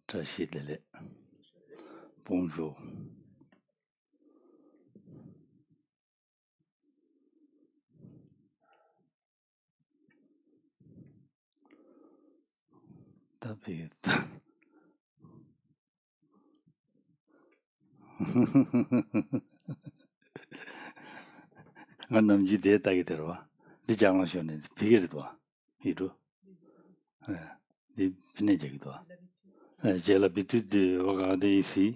Trachetele. Bonjour. David. 남지 대다게 들어와. 네 장로션에 비게도 와. 이도. 네 비내적이도 와. j'ai l'habitude de regarder ici,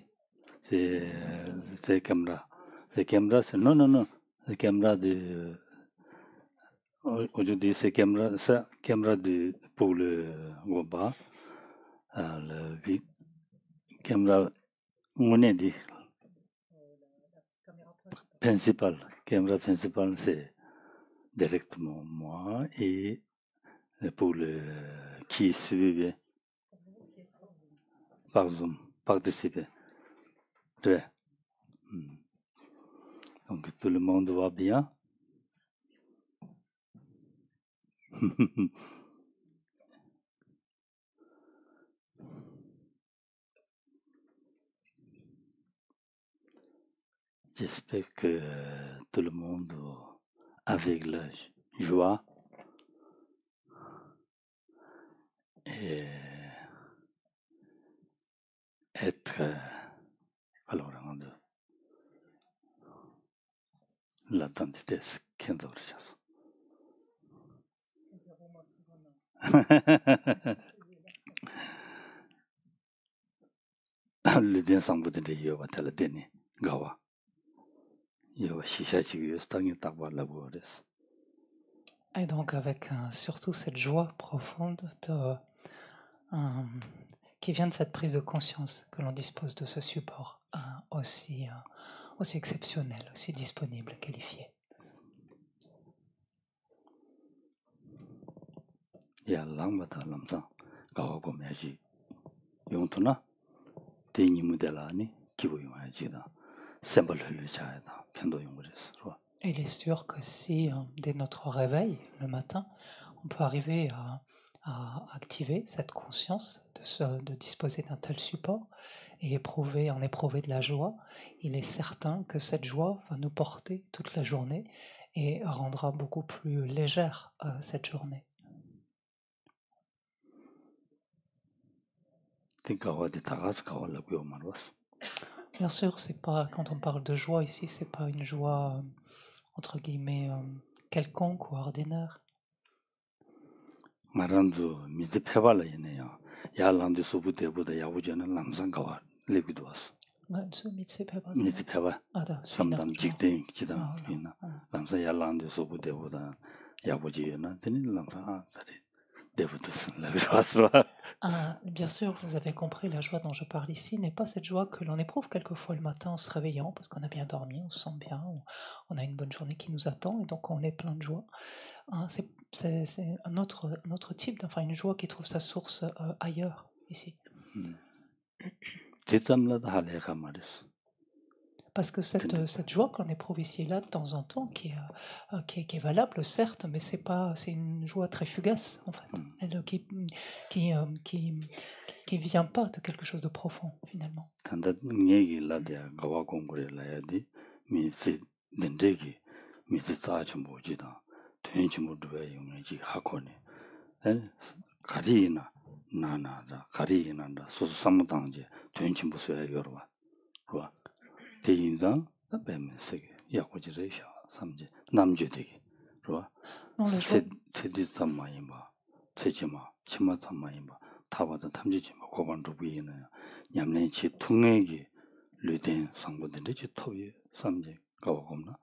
c'est caméra. C'est caméra, c'est non, c'est caméra de aujourd'hui c'est caméra ça caméra de pour le Goba, le caméra on est dit caméra principale c'est directement moi et pour le qui suivait par Zoom participer. Ouais. Donc tout le monde va bien. J'espère que tout le monde, avec la joie et être, alors, l'attente, qu'est-ce que le dien semble de yoga tel deni gawa yoga shisha chigu stangi takwa labores. Et donc avec surtout cette joie profonde qui vient de cette prise de conscience que l'on dispose de ce support aussi exceptionnel, aussi disponible, qualifié. Ya langmata lamsa gawa gomyaji yongtuna deni mudelani kibu yongyaji da sembal hulu chaya da pendo yongres. Il est sûr que si, dès notre réveil le matin, on peut arriver à activer cette conscience de disposer d'un tel support et en éprouver de la joie, il est certain que cette joie va nous porter toute la journée et rendra beaucoup plus légère cette journée. Bien sûr, c'est pas, quand on parle de joie ici, c'est pas une joie entre guillemets quelconque ou ordinaire. Maranzo mizi pebala yeneya ya landi subu debuda ya wujana lamsan gawa lebido was. Mizi peba samdam jikden jidam yina lamsa ya landi subu debuda ya wujana teni lamsa tari debuda lebido was. Bien sûr, vous avez compris, la joie dont je parle ici n'est pas cette joie que l'on éprouve quelquefois le matin en se réveillant parce qu'on a bien dormi, on se sent bien, on a une bonne journée qui nous attend et donc on est plein de joie. C'est un autre type, enfin une joie qui trouve sa source ailleurs, ici. Parce que cette joie qu'on éprouve ici et là de temps en temps, qui est valable certes, mais c'est une joie très fugace en fait, elle, qui vient pas de quelque chose de profond finalement. 나나다 가리나다 소소 삼당제 된침부서야 여러와 그와 대인상 배면세게 약고지래샤 삼제 남주되게 그와 세디 삼마이마 세지마 치마 삼마이마 타바다 탐지지마 고반도 부이는 냠내치 통액이 르된 상보된데 지 토비 삼제 가고금나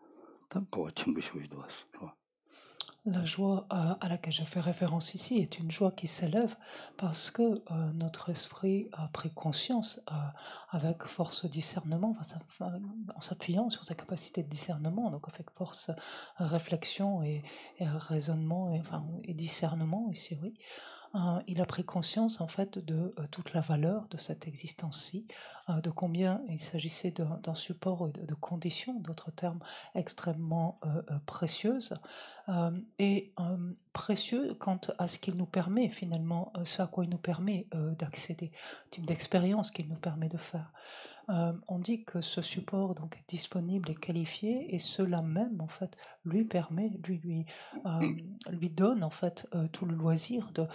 다 가와 침부시오도 왔어 그와. La joie à laquelle je fais référence ici est une joie qui s'élève parce que notre esprit a pris conscience avec force discernement, en s'appuyant sur sa capacité de discernement, donc avec force réflexion et raisonnement et discernement ici, oui, il a pris conscience en fait de toute la valeur de cette existence-ci, de combien il s'agissait d'un support et de conditions, d'autres termes, extrêmement précieuses, et précieux quant à ce qu'il nous permet finalement, ce à quoi il nous permet d'accéder, le type d'expérience qu'il nous permet de faire. On dit que ce support donc est disponible et qualifié, et cela même en fait lui permet, lui donne en fait tout le loisir de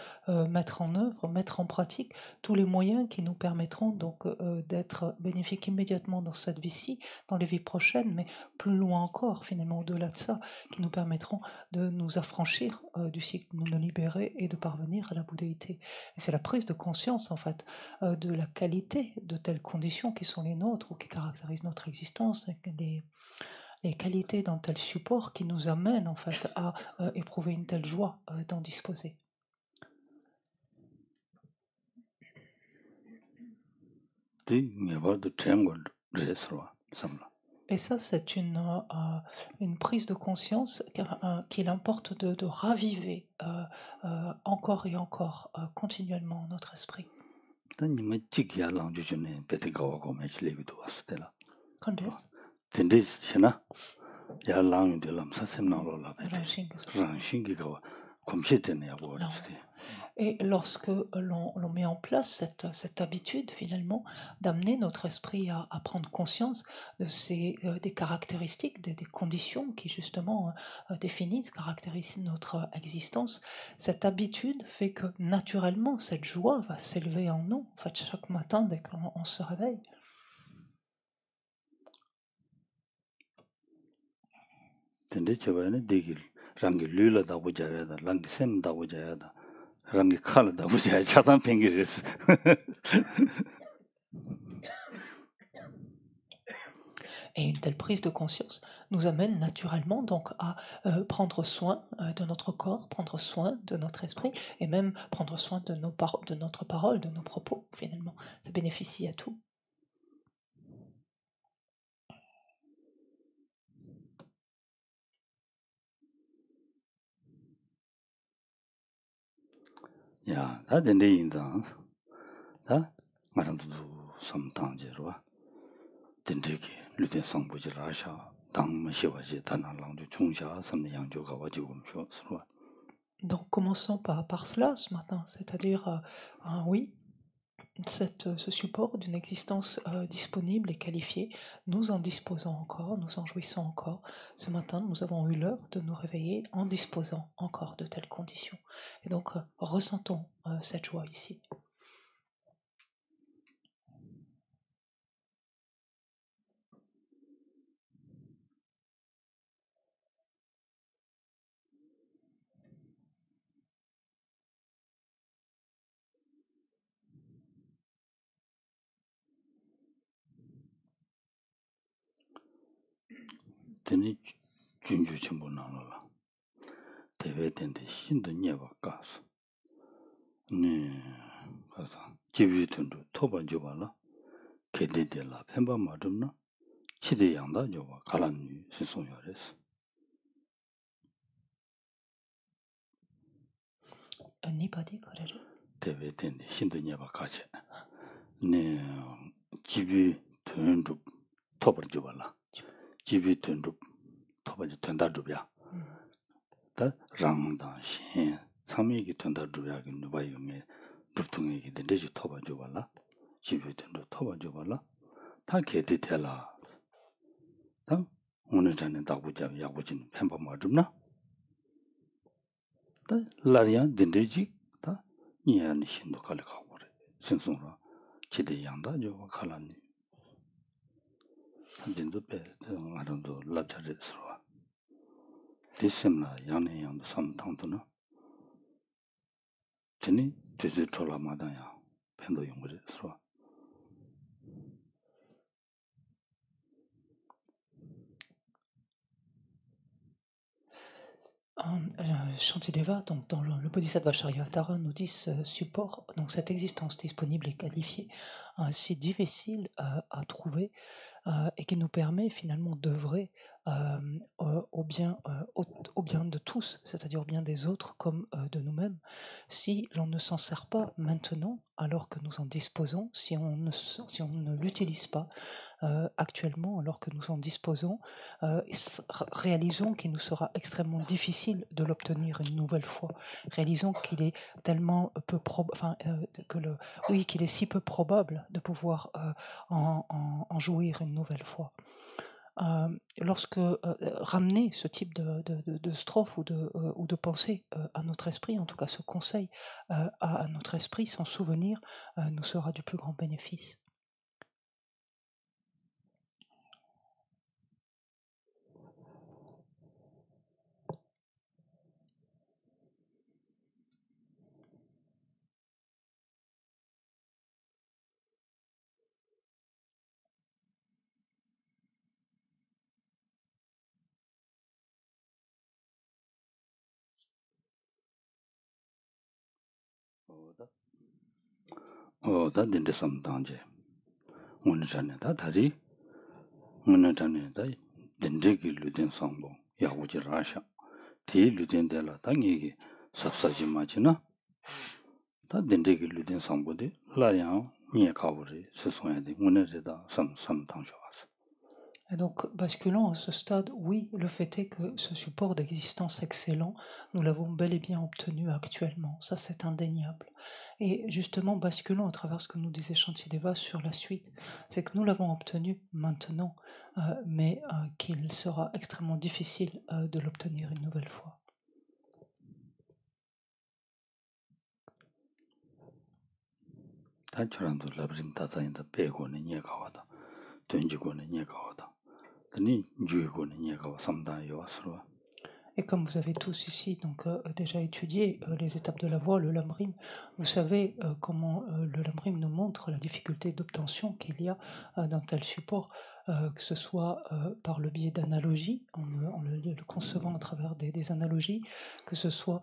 mettre en œuvre, mettre en pratique tous les moyens qui nous permettront donc d'être bénéfiques immédiatement dans cette vie-ci, dans les vies prochaines, mais plus loin encore finalement au-delà de ça, qui nous permettront de nous affranchir du cycle, de nous libérer et de parvenir à la bouddhéité. Et c'est la prise de conscience en fait de la qualité de telles conditions qui sont les nôtres ou qui caractérisent notre existence, les qualités d'un tel support qui nous amènent en fait à éprouver une telle joie d'en disposer. Et ça, c'est une prise de conscience qu'il importe de raviver encore et encore, continuellement notre esprit. Et lorsque l'on met en place cette habitude finalement d'amener notre esprit à prendre conscience de des caractéristiques, des conditions qui justement définissent, caractérisent notre existence, cette habitude fait que naturellement cette joie va s'élever en nous, en fait, chaque matin dès qu'on se réveille. Et une telle prise de conscience nous amène naturellement donc à prendre soin de notre corps, prendre soin de notre esprit, et même prendre soin de notre parole, de nos propos finalement. Ça bénéficie à tout. 야, 다 된대 인자. 다 말한도 삼당제로. 된대기 류된 성부지라샤 당마시와지 다나랑도 총샤 섬의 양조가 와지고 셔서. Donc commençons par cela ce matin, c'est-à-dire oui, ce support d'une existence disponible et qualifiée, nous en disposons encore, nous en jouissons encore. Ce matin, nous avons eu l'heure de nous réveiller en disposant encore de telles conditions. Et donc, ressentons cette joie ici. 되니 준주 전부 나눠라. 대회된데 신도 녀가 가서. 네. 가서 집유든도 토반주 봐라. 개대들라 펜바 맞음나. 치대 양다 저와 갈란이 신송여랬어. Ni pas dit que 대회된데 신도 녀가 가지. 네. 집유든도 토반주 봐라. 집유든도 토반주 된다 줘야. 다 랑다 신 참여기 된다 줘야 그 누가 용에 룹통에게 된대지 토반주 봐라. 집유든도 토반주 봐라. 다 개대텔라. 다 오늘 전에 다고자 야고진 펜바 맞음나? 다 라리아 된대지 다 이해하는 신도 갈래 가고 그래. 생송으로 지대 양다 저 갈라니. 한진도 배 아름도 랍자르스로. 디셈나 양내 양도 삼탕도나. 전에 제주 졸라마다야. 펜도 용거리스로. Shantideva, donc dans le Bodhisattva Charyavatara, nous dit ce support, donc cette existence disponible et qualifiée, si difficile à trouver et qui nous permet finalement d'œuvrer au au bien de tous, c'est-à-dire au bien des autres comme de nous-mêmes, si l'on ne s'en sert pas maintenant, alors que nous en disposons, si on ne l'utilise pas actuellement, alors que nous en disposons, réalisons qu'il nous sera extrêmement difficile de l'obtenir une nouvelle fois. Réalisons qu'il est tellement peu probable, oui, qu'il est si peu probable de pouvoir en jouir une nouvelle fois. Lorsque ramener ce type de strophe ou de pensée à notre esprit, en tout cas ce conseil à notre esprit, s'en souvenir, nous sera du plus grand bénéfice. 다 딘데 삼당제 오늘 전에 다 다지 오늘 전에 다 딘데기 루딘 상보 야구지 라샤 디 루딘데라 당이기 섭사지 마지나 다 딘데기 루딘 상보데 라양 니에 가버리 스송야데 오늘에다 삼당쇼와서. Et donc, basculant à ce stade, oui, le fait est que ce support d'existence excellent, nous l'avons bel et bien obtenu actuellement, ça c'est indéniable. Et justement, basculant à travers ce que nous disait Shantideva sur la suite, c'est que nous l'avons obtenu maintenant, mais qu'il sera extrêmement difficile de l'obtenir une nouvelle fois. Et comme vous avez tous ici donc, déjà étudié les étapes de la voie, le lamrim, vous savez comment le lamrim nous montre la difficulté d'obtention qu'il y a d'un tel support, que ce soit par le biais d'analogies, en le concevant à travers des analogies, que ce soit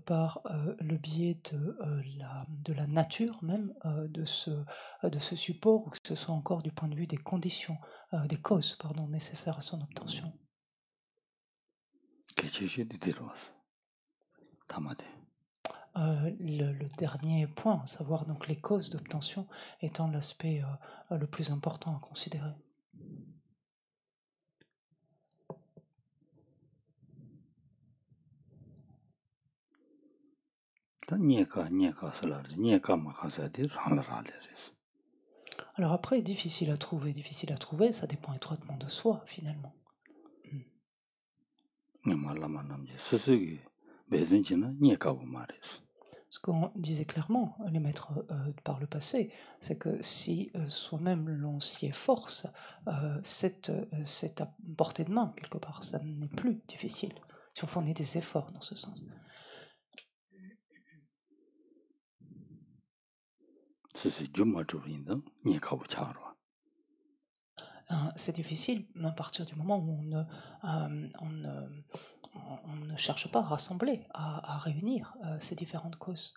par le biais de la nature même de ce support, ou que ce soit encore du point de vue des conditions, des causes pardon, nécessaires à son obtention. Le dernier point, à savoir donc les causes d'obtention, étant l'aspect le plus important à considérer. Alors après, difficile à trouver, ça dépend étroitement de soi finalement. Ce qu'on disait clairement, les maîtres par le passé, c'est que si soi-même l'on s'y efforce, c'est à portée de main quelque part, ça n'est plus difficile, si on fournit des efforts dans ce sens. C'est difficile à partir du moment où on ne cherche pas à rassembler, à réunir ces différentes causes.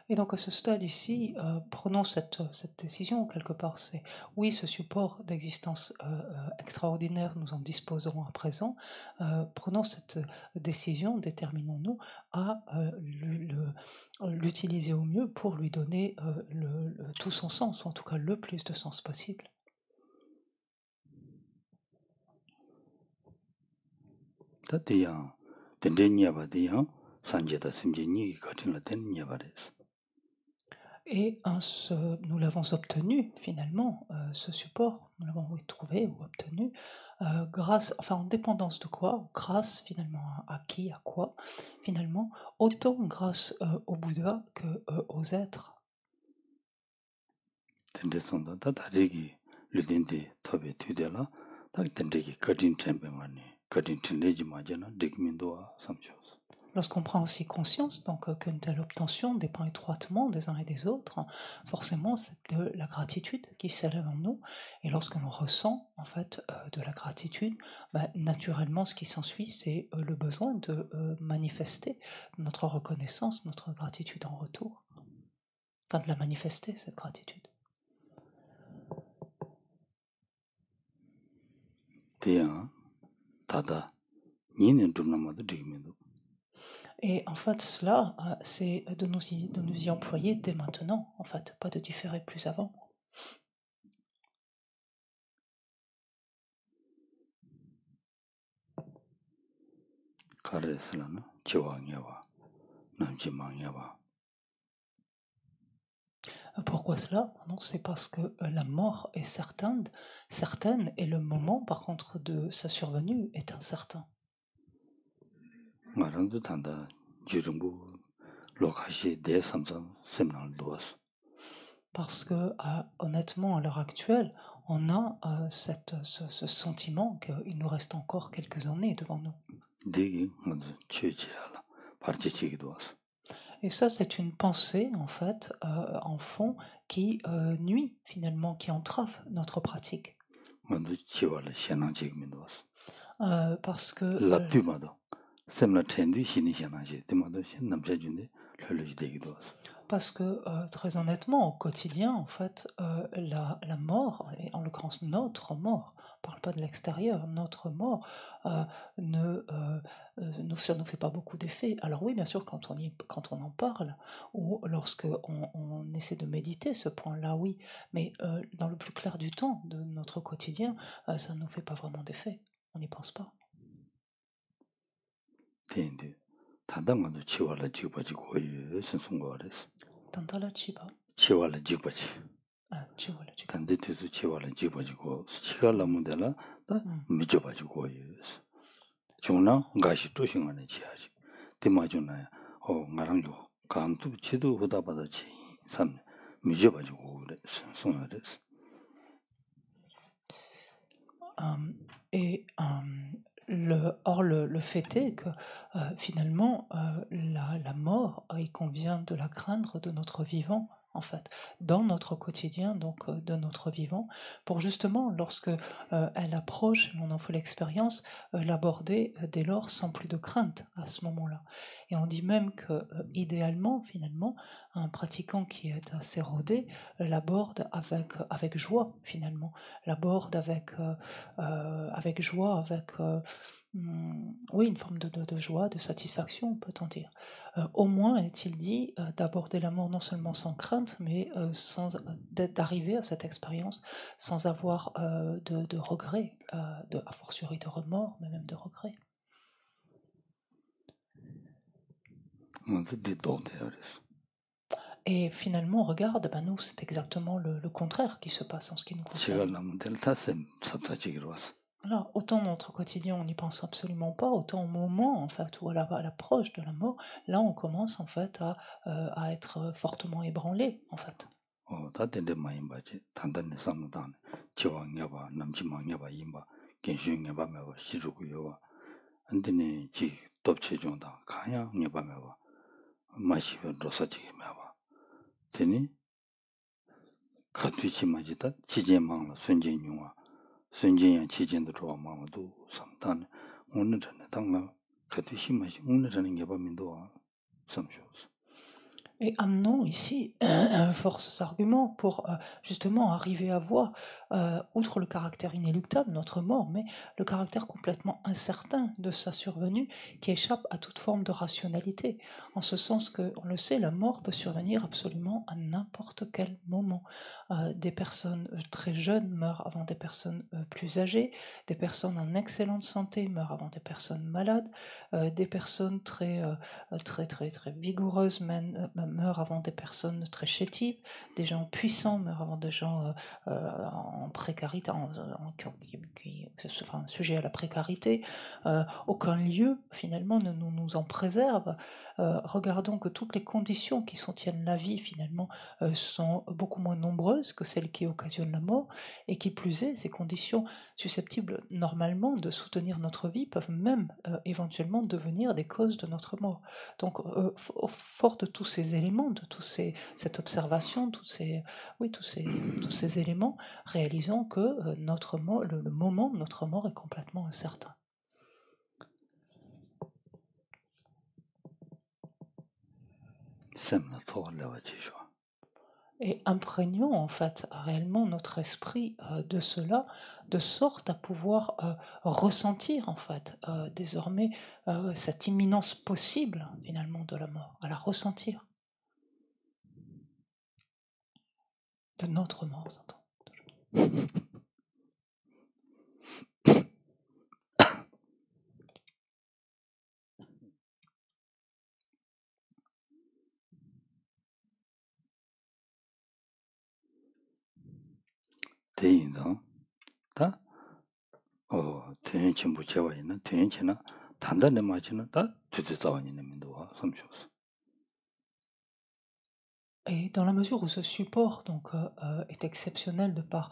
Et donc à ce stade ici, prenons cette décision quelque part, c'est oui, ce support d'existence extraordinaire, nous en disposons à présent, prenons cette décision, déterminons-nous à l'utiliser au mieux pour lui donner tout son sens, ou en tout cas le plus de sens possible. Et nous l'avons obtenu finalement, ce support, nous l'avons trouvé ou obtenu en dépendance de quoi? Grâce finalement à qui, à quoi? Finalement, autant grâce au Bouddha que aux êtres. Lorsqu'on prend aussi conscience donc qu'une telle obtention dépend étroitement des uns et des autres, forcément c'est de la gratitude qui s'élève en nous, et lorsque l'on ressent en fait de la gratitude, naturellement ce qui s'ensuit c'est le besoin de manifester notre reconnaissance, notre gratitude en retour. enfin de la manifester, cette gratitude. Et en fait, cela, c'est de nous y employer dès maintenant, en fait, pas de différer plus avant. Pourquoi cela? Non, c'est parce que la mort est certaine, et le moment, par contre, de sa survenue est incertain. Parce que, honnêtement, à l'heure actuelle, on a ce sentiment qu'il nous reste encore quelques années devant nous. Et ça, c'est une pensée, en fait, en fond, qui nuit finalement, qui entrave notre pratique. Parce que très honnêtement, au quotidien, en fait, la mort, et en l'occurrence notre mort, on ne parle pas de l'extérieur, notre mort, ça nous fait pas beaucoup d'effet. Alors oui, bien sûr, quand on en parle, ou lorsque on essaie de méditer ce point-là, oui, mais dans le plus clair du temps de notre quotidien, ça ne nous fait pas vraiment d'effet. On n'y pense pas. Tantala chiba. 치와라 직바치. 치와라 직. 단데 뒤에서 치와라 직바지고 시갈라 문데라 다 미쳐가지고 예스. 중나 가시 또싱하네 지야지. 디마주나야. 나랑요. 감투 치도 후다바다치. 삼 미쳐가지고 그래. 송하레스. Et le fait est que finalement, la mort, il convient de la craindre de notre vivant, en fait, dans notre quotidien, donc de notre vivant, pour justement, lorsque elle approche, on en fait l'expérience, l'aborder dès lors sans plus de crainte à ce moment-là. Et on dit même que, idéalement, finalement, un pratiquant qui est assez rodé l'aborde avec joie, finalement, l'aborde avec joie, oui, une forme de joie, de satisfaction, peut-on dire. Au moins, est-il dit, d'aborder l'amour non seulement sans crainte, mais d'arriver à cette expérience sans avoir de regrets, a fortiori de remords, mais même de regrets. Et finalement, regarde, nous, c'est exactement le contraire qui se passe en ce qui nous concerne. Alors, autant dans notre quotidien, on n'y pense absolument pas, autant au moment, en fait, ou à l'approche de la mort, là, on commence, en fait, à être fortement ébranlé, en fait. Et amenons ici force arguments pour justement arriver à voir, outre le caractère inéluctable, notre mort, mais le caractère complètement incertain de sa survenue qui échappe à toute forme de rationalité. En ce sens que, on le sait, la mort peut survenir absolument à n'importe quel moment. Des personnes très jeunes meurent avant des personnes plus âgées, des personnes en excellente santé meurent avant des personnes malades, des personnes très vigoureuses meurent avant des personnes très chétives, des gens puissants meurent avant des gens en précarité, enfin, sujet à la précarité. Aucun lieu finalement ne nous en préserve. Regardons que toutes les conditions qui soutiennent la vie finalement sont beaucoup moins nombreuses que celles qui occasionnent la mort, et qui plus est, ces conditions susceptibles normalement de soutenir notre vie peuvent même éventuellement devenir des causes de notre mort. Donc, fort de tous ces éléments, de cette observation, tous ces éléments, réalisons que notre mort, le moment de notre mort est complètement incertain. et imprégnons en fait réellement notre esprit de cela, de sorte à pouvoir ressentir en fait désormais cette imminence possible finalement de la mort, à la ressentir, de notre mort, j'entends. 电影上，他电影全部切完呢，电影前呢，谈的那么去呢，他就是早年的民族啊，什么就是。 Et dans la mesure où ce support donc, est exceptionnel de par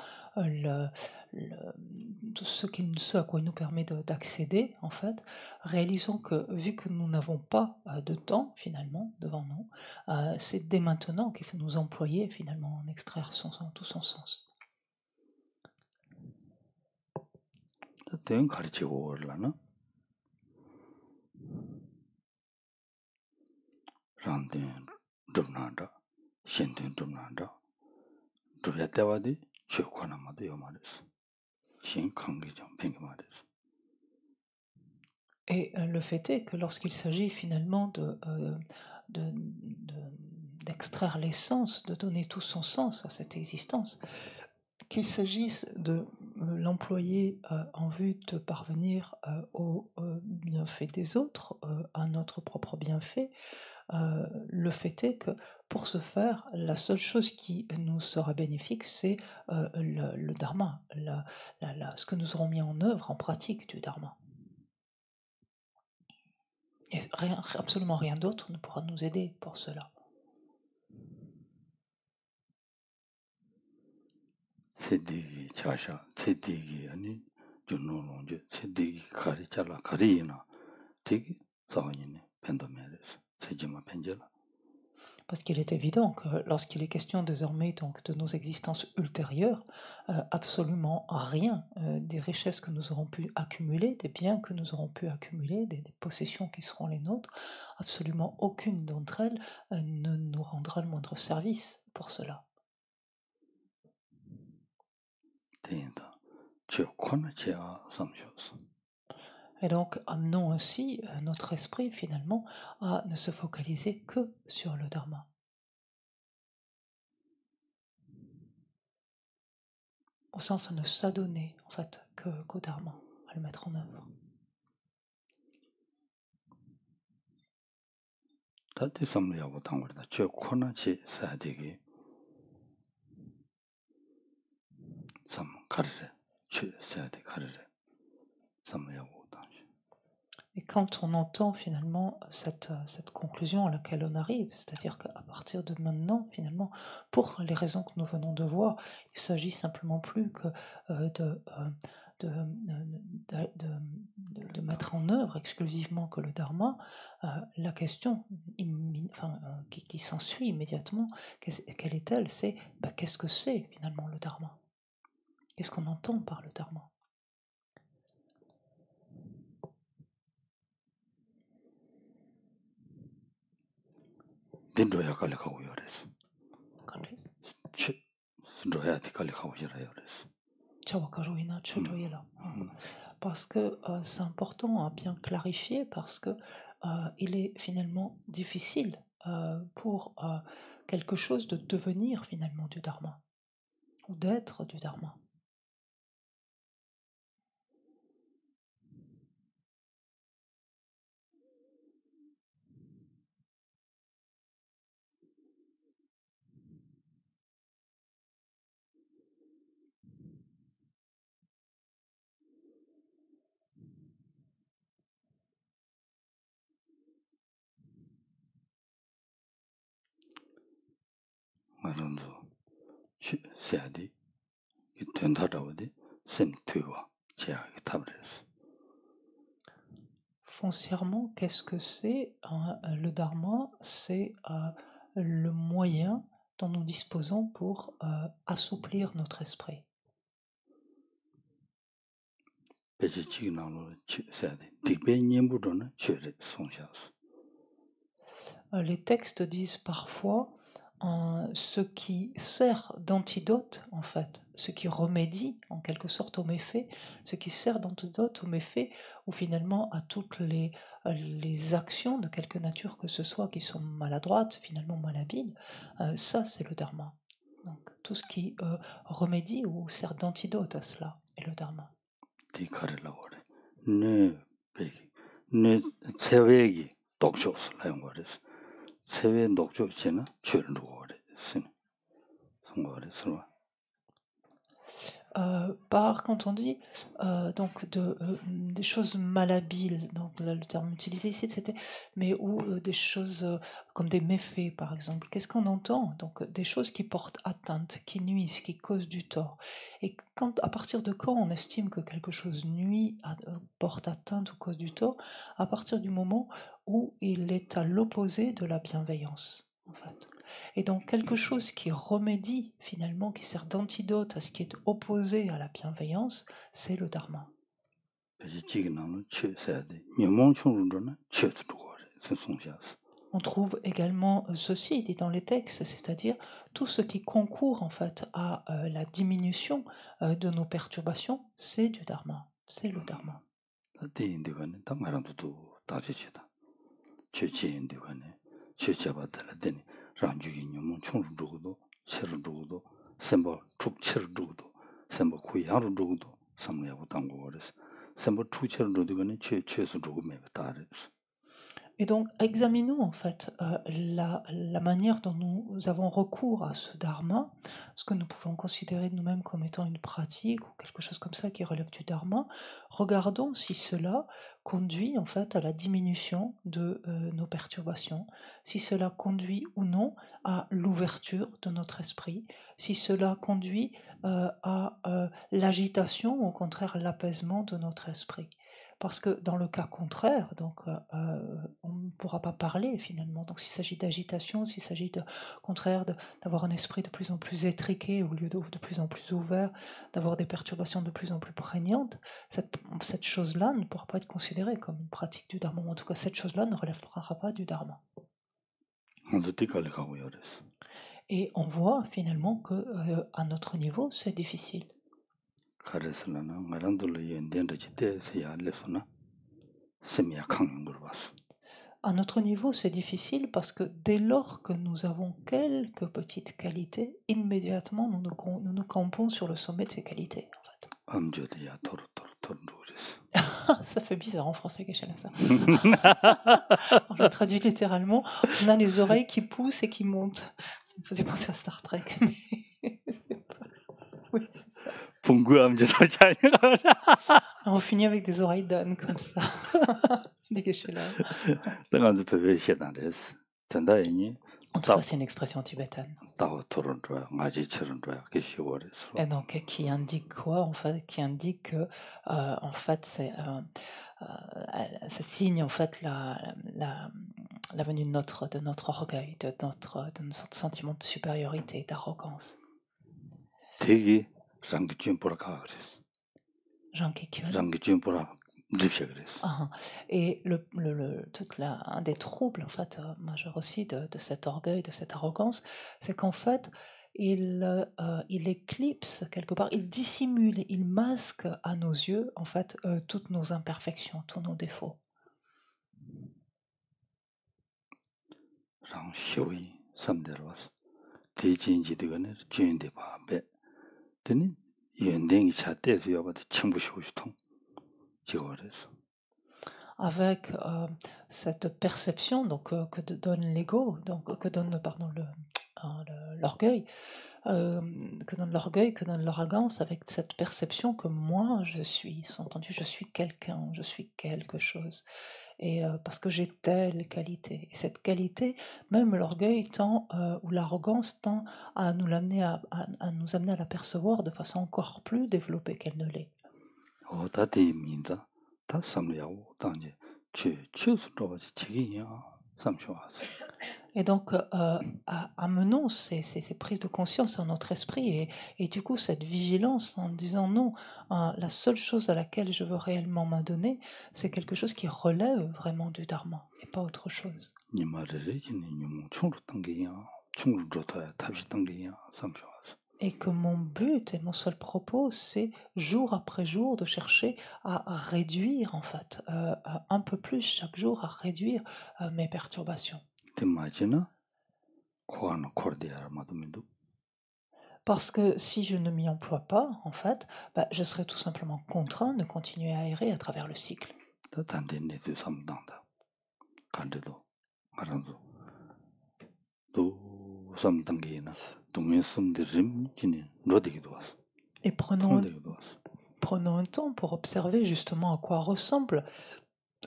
tout ce à quoi il nous permet d'accéder, en fait, réalisons que vu que nous n'avons pas de temps finalement devant nous, c'est dès maintenant qu'il faut nous employer finalement en extraire tout son sens. Et le fait est que lorsqu'il s'agit finalement d'extraire l'essence, de donner tout son sens à cette existence, qu'il s'agisse de l'employer en vue de parvenir au bienfait des autres, à notre propre bienfait, le fait est que pour ce faire, la seule chose qui nous sera bénéfique, c'est le dharma, ce que nous aurons mis en œuvre, en pratique du dharma. Et absolument rien d'autre ne pourra nous aider pour cela. Parce qu'il est évident que lorsqu'il est question désormais donc de nos existences ultérieures, absolument rien des richesses que nous aurons pu accumuler, des biens que nous aurons pu accumuler, des possessions qui seront les nôtres, absolument aucune d'entre elles ne nous rendra le moindre service pour cela. Et donc, amenons ainsi notre esprit finalement à ne se focaliser que sur le dharma. Au sens à ne s'adonner en fait qu'au dharma, à le mettre en œuvre. Et quand on entend finalement cette conclusion à laquelle on arrive, c'est-à-dire qu'à partir de maintenant, finalement, pour les raisons que nous venons de voir, il s'agit simplement plus que de mettre en œuvre exclusivement que le dharma, la question qui s'ensuit immédiatement, quelle est-elle? C'est qu'est-ce que c'est finalement le dharma? Qu'est-ce qu'on entend par le dharma? Parce que c'est important à bien clarifier, parce que il est finalement difficile pour quelque chose de devenir finalement du dharma, ou d'être du dharma. Foncièrement, qu'est-ce que c'est le dharma? C'est le moyen dont nous disposons pour assouplir notre esprit. Les textes disent parfois ce qui sert d'antidote, en fait, ce qui remédie en quelque sorte aux méfaits, ce qui sert d'antidote aux méfaits, ou finalement à toutes les actions de quelque nature que ce soit qui sont maladroites, finalement malhabiles, ça c'est le dharma. Donc tout ce qui remédie ou sert d'antidote à cela est le dharma. Quand on dit donc des choses malhabiles, donc le terme utilisé ici c'était, mais ou des choses comme des méfaits par exemple. Qu'est-ce qu'on entend? Donc des choses qui portent atteinte, qui nuisent, qui causent du tort. Et à partir de quand on estime que quelque chose nuit, porte atteinte ou cause du tort? À partir du moment où il est à l'opposé de la bienveillance, en fait. Et donc quelque chose qui remédie finalement, qui sert d'antidote à ce qui est opposé à la bienveillance, c'est le dharma. On trouve également ceci dit dans les textes, c'est-à-dire tout ce qui concourt en fait à la diminution de nos perturbations, c'est du dharma, c'est le dharma. Et donc, examinons en fait la manière dont nous avons recours à ce dharma, ce que nous pouvons considérer nous-mêmes comme étant une pratique ou quelque chose comme ça qui relève du dharma. Regardons si cela conduit en fait à la diminution de nos perturbations, si cela conduit ou non à l'ouverture de notre esprit, si cela conduit à l'agitation ou au contraire l'apaisement de notre esprit. Parce que dans le cas contraire, donc, on ne pourra pas parler finalement. Donc s'il s'agit d'agitation, s'il s'agit au contraire d'avoir un esprit de plus en plus étriqué au lieu de plus en plus ouvert, d'avoir des perturbations de plus en plus prégnantes, cette chose-là ne pourra pas être considérée comme une pratique du dharma. En tout cas, cette chose-là ne relèvera pas du dharma. Et on voit finalement qu'à notre niveau, c'est difficile. À notre niveau, c'est difficile parce que dès lors que nous avons quelques petites qualités, immédiatement nous nous campons sur le sommet de ces qualités. En fait. Ça fait bizarre en français, Geshe-la ça. On le traduit littéralement. On a les oreilles qui poussent et qui montent. Ça me faisait penser à Star Trek. Mais... oui. On finit avec des oreilles d'âne comme ça. Des Geshe-la. En tout cas, c'est une expression tibétaine. Et donc, qui indique quoi en fait? Qui indique que, en fait, ça signe en fait la venue de notre orgueil, de notre sentiment de supériorité, d'arrogance. Et un des troubles en fait majeurs aussi de cet orgueil, de cette arrogance, c'est qu'en fait il éclipse quelque part, il dissimule, il masque à nos yeux en fait toutes nos imperfections, tous nos défauts. Avec cette perception donc, que donne l'ego, donc que donne l'orgueil, que donne l'orgueil, que donne l'arrogance, avec cette perception que moi je suis, sous-entendu, je suis quelqu'un, je suis quelque chose, et parce que j'ai telle qualité. Et cette qualité, même l'orgueil tend, ou l'arrogance tend à nous amener à la percevoir de façon encore plus développée qu'elle ne l'est. Et donc, amenons ces prises de conscience dans notre esprit et du coup cette vigilance en disant non, la seule chose à laquelle je veux réellement m'adonner, c'est quelque chose qui relève vraiment du dharma et pas autre chose. Et que mon but et mon seul propos, c'est jour après jour de chercher à réduire, en fait, un peu plus chaque jour, à réduire mes perturbations. Parce que si je ne m'y emploie pas, en fait, je serai tout simplement contraint de continuer à errer à travers le cycle. Et prenons un temps pour observer justement à quoi ressemble,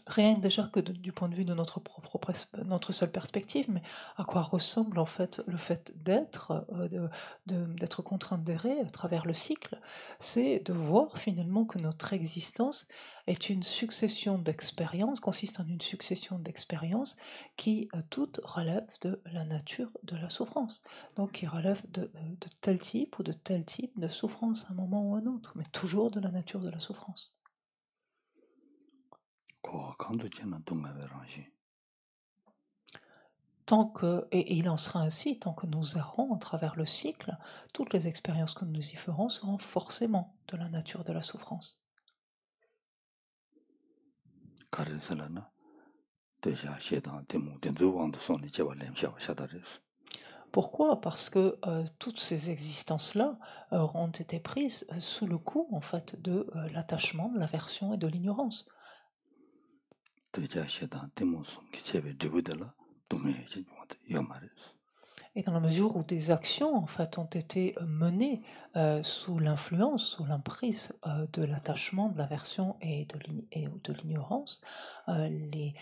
rien déjà que du point de vue de notre seule perspective, mais à quoi ressemble en fait le fait d'être, d'être contraint d'errer à travers le cycle, c'est de voir finalement que notre existence est une succession d'expériences, consiste en une succession d'expériences qui toutes relèvent de la nature de la souffrance, donc qui relèvent de tel type ou de tel type de souffrance à un moment ou à un autre, mais toujours de la nature de la souffrance. Tant que, et il en sera ainsi, tant que nous errons à travers le cycle, toutes les expériences que nous y ferons seront forcément de la nature de la souffrance. Pourquoi? Parce que toutes ces existences-là ont été prises sous le coup, en fait, de l'attachement, de l'aversion et de l'ignorance. Et dans la mesure où des actions, en fait, ont été menées sous l'influence, sous l'emprise de l'attachement, de l'aversion et de l'ignorance, les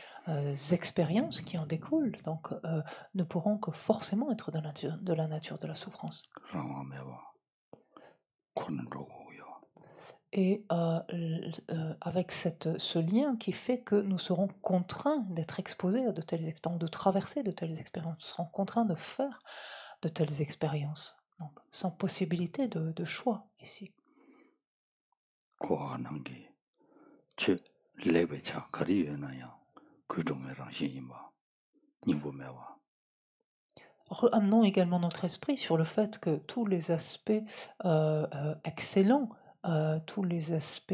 expériences qui en découlent donc, ne pourront que forcément être de la nature de la souffrance. Et avec ce lien qui fait que nous serons contraints d'être exposés à de telles expériences, de traverser de telles expériences, nous serons contraints de faire de telles expériences, donc sans possibilité de choix ici. Amenons également notre esprit sur le fait que tous les aspects excellents, tous les aspects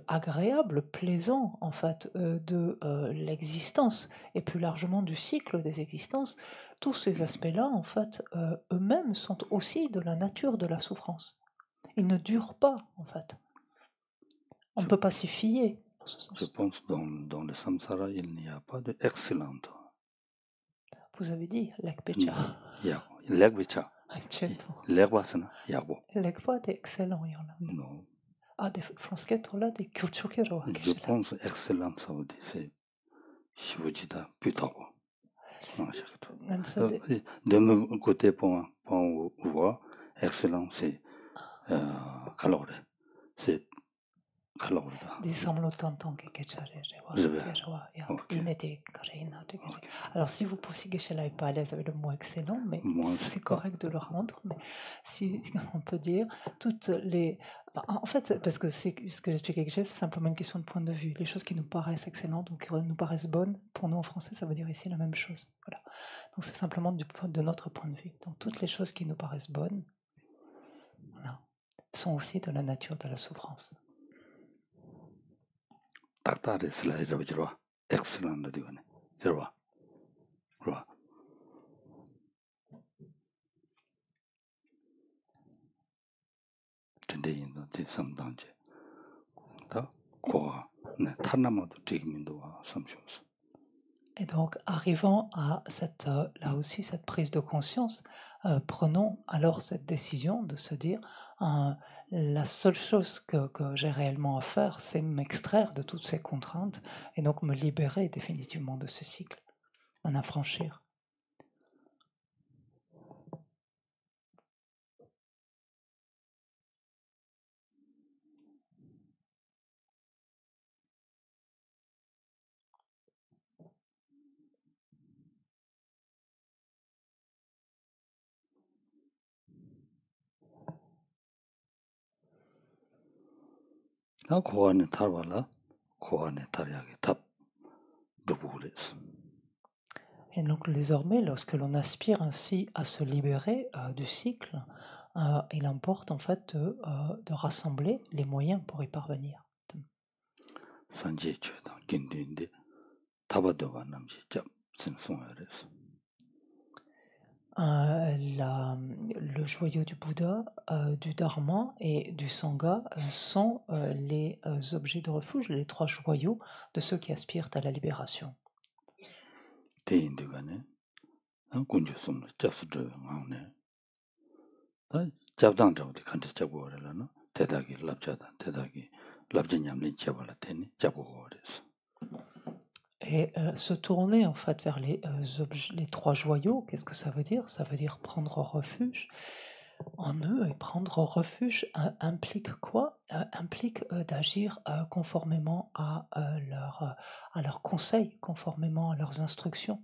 agréables, plaisants en fait de l'existence et plus largement du cycle des existences, tous ces aspects-là en fait eux-mêmes sont aussi de la nature de la souffrance. Ils ne durent pas en fait. On ne peut pas s'y fier. Je pense dans le samsara il n'y a pas d'excellente. Vous avez dit lekpecha. Lekpecha. Lekvasana, yagbo. Lekpa är excellent, Non. Ah, det från skettola det kulturkero. Je pense excellence c'est Shivujita Putava. De mon côté, pour voir, excellence, c'est calore. C'est calore. Alors, si vous pensez que Sheila n'est pas à l'aise avec le mot excellent, mais c'est correct de le rendre, mais si on peut dire, toutes les... En fait, parce que c'est ce que j'expliquais que c'est simplement une question de point de vue. Les choses qui nous paraissent excellentes, donc qui nous paraissent bonnes, pour nous en français, ça veut dire ici la même chose. Voilà. Donc c'est simplement de notre point de vue. Donc toutes les choses qui nous paraissent bonnes, voilà, sont aussi de la nature de la souffrance. Excellent, Et donc, arrivant à cette, là aussi, cette prise de conscience, prenons alors cette décision de se dire la seule chose que j'ai réellement à faire, c'est m'extraire de toutes ces contraintes et donc me libérer définitivement de ce cycle, en affranchir. Et donc désormais, lorsque l'on aspire ainsi à se libérer du cycle, il importe en fait de rassembler les moyens pour y parvenir. Le joyau du Bouddha, du Dharma et du Sangha sont les objets de refuge, les trois joyaux de ceux qui aspirent à la libération. Et se tourner en fait vers les trois joyaux, qu'est-ce que ça veut dire? Ça veut dire prendre refuge en eux, et prendre refuge implique quoi? Implique d'agir conformément à leurs conseils, conformément à leurs instructions.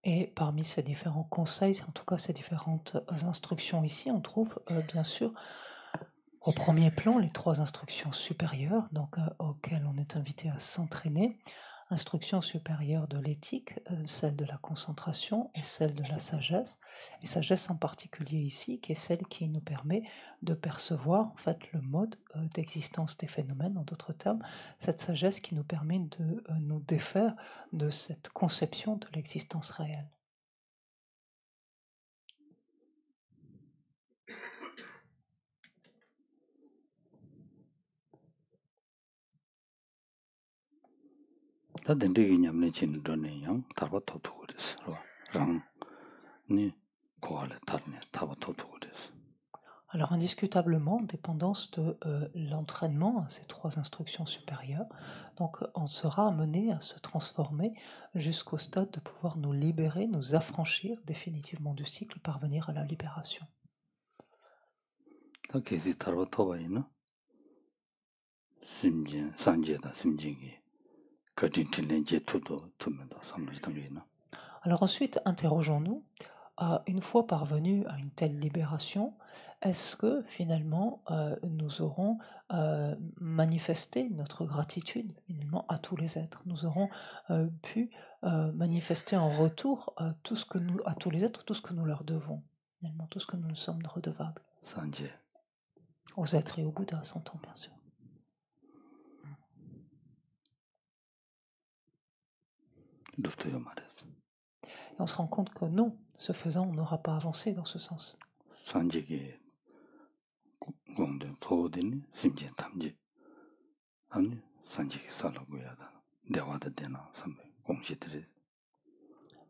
Et parmi ces différents conseils, en tout cas ces différentes instructions ici, on trouve bien sûr au premier plan les trois instructions supérieures, donc auxquelles on est invité à s'entraîner. Instruction supérieure de l'éthique, celle de la concentration et celle de la sagesse. Et sagesse en particulier ici, qui est celle qui nous permet de percevoir en fait le mode d'existence des phénomènes. En d'autres termes, cette sagesse qui nous permet de nous défaire de cette conception de l'existence réelle. Alors indiscutablement, dépendance de l'entraînement à ces trois instructions supérieures, donc on sera amené à se transformer jusqu'au stade de pouvoir nous libérer, nous affranchir définitivement du cycle, parvenir à la libération. Alors ensuite, interrogeons-nous, une fois parvenus à une telle libération, est-ce que finalement nous aurons manifesté notre gratitude finalement à tous les êtres? Nous aurons pu manifester en retour à tous les êtres tout ce que nous leur devons, finalement tout ce que nous nous sommes redevables. Aux êtres et au Bouddha, s'entend bien sûr. Et on se rend compte que non, ce faisant, on n'aura pas avancé dans ce sens.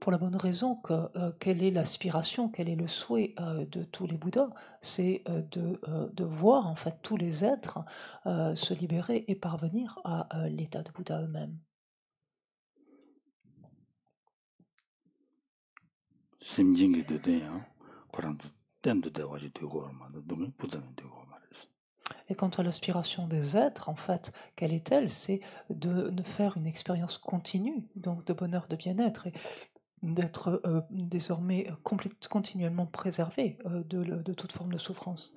Pour la bonne raison que quelle est l'aspiration, quel est le souhait de tous les Bouddhas, c'est de voir en fait tous les êtres se libérer et parvenir à l'état de Bouddha eux-mêmes. Et quant à l'aspiration des êtres, en fait, quelle est-elle? C'est de faire une expérience continue, donc de bonheur, de bien-être, et d'être désormais continuellement préservé de toute forme de souffrance.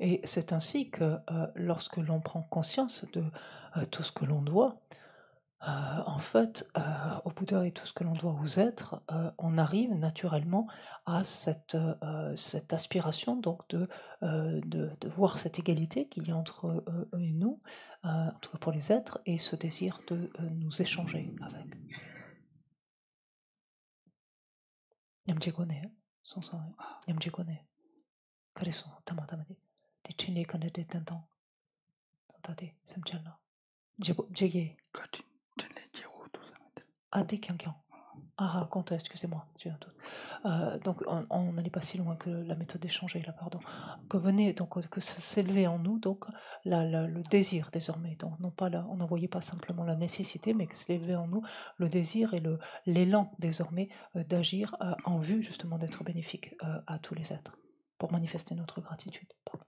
Et c'est ainsi que lorsque l'on prend conscience de tout ce que l'on doit, en fait, au Bouddha et tout ce que l'on doit aux êtres, on arrive naturellement à cette aspiration donc de voir cette égalité qu'il y a entre eux et nous, en tout cas pour les êtres, et ce désir de nous échanger avec. Nyamjegone, son sang, Nyamjegone, Kareson, Tamatamadi, Tichinli Kanade Tantan, Tantade, Samchala, Jege, Adi Kyankyan. Ah, compte, excusez-moi, j'ai un doute. Donc on n'allait pas si loin que la méthode d'échanger là, pardon. Que venait donc que s'élevait en nous donc le désir désormais. Donc non pas on n'en voyait pas simplement la nécessité, mais que s'élevait en nous le désir et l'élan désormais d'agir en vue justement d'être bénéfique à tous les êtres, pour manifester notre gratitude. Pardon.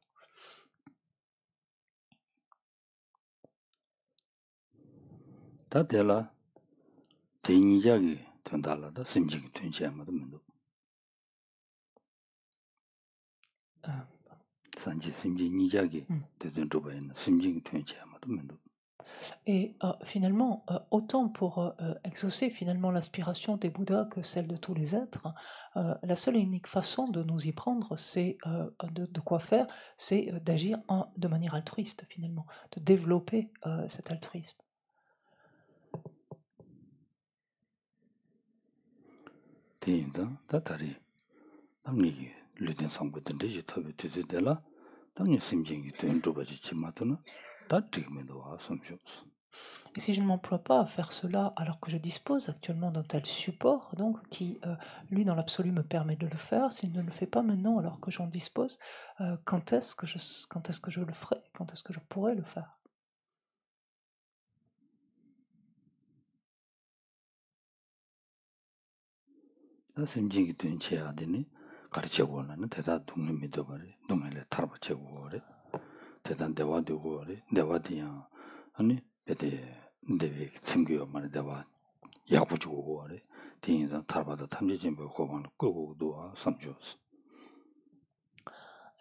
Et finalement, autant pour exaucer finalement l'aspiration des Bouddhas que celle de tous les êtres, la seule et unique façon de nous y prendre, c'est de quoi faire, c'est d'agir de manière altruiste finalement, de développer cet altruisme. Et si je ne m'emploie pas à faire cela alors que je dispose actuellement d'un tel support, donc qui, lui, dans l'absolu, me permet de le faire, s'il ne le fait pas maintenant alors que j'en dispose, quand est-ce que je le ferai? Quand est-ce que je pourrai le faire?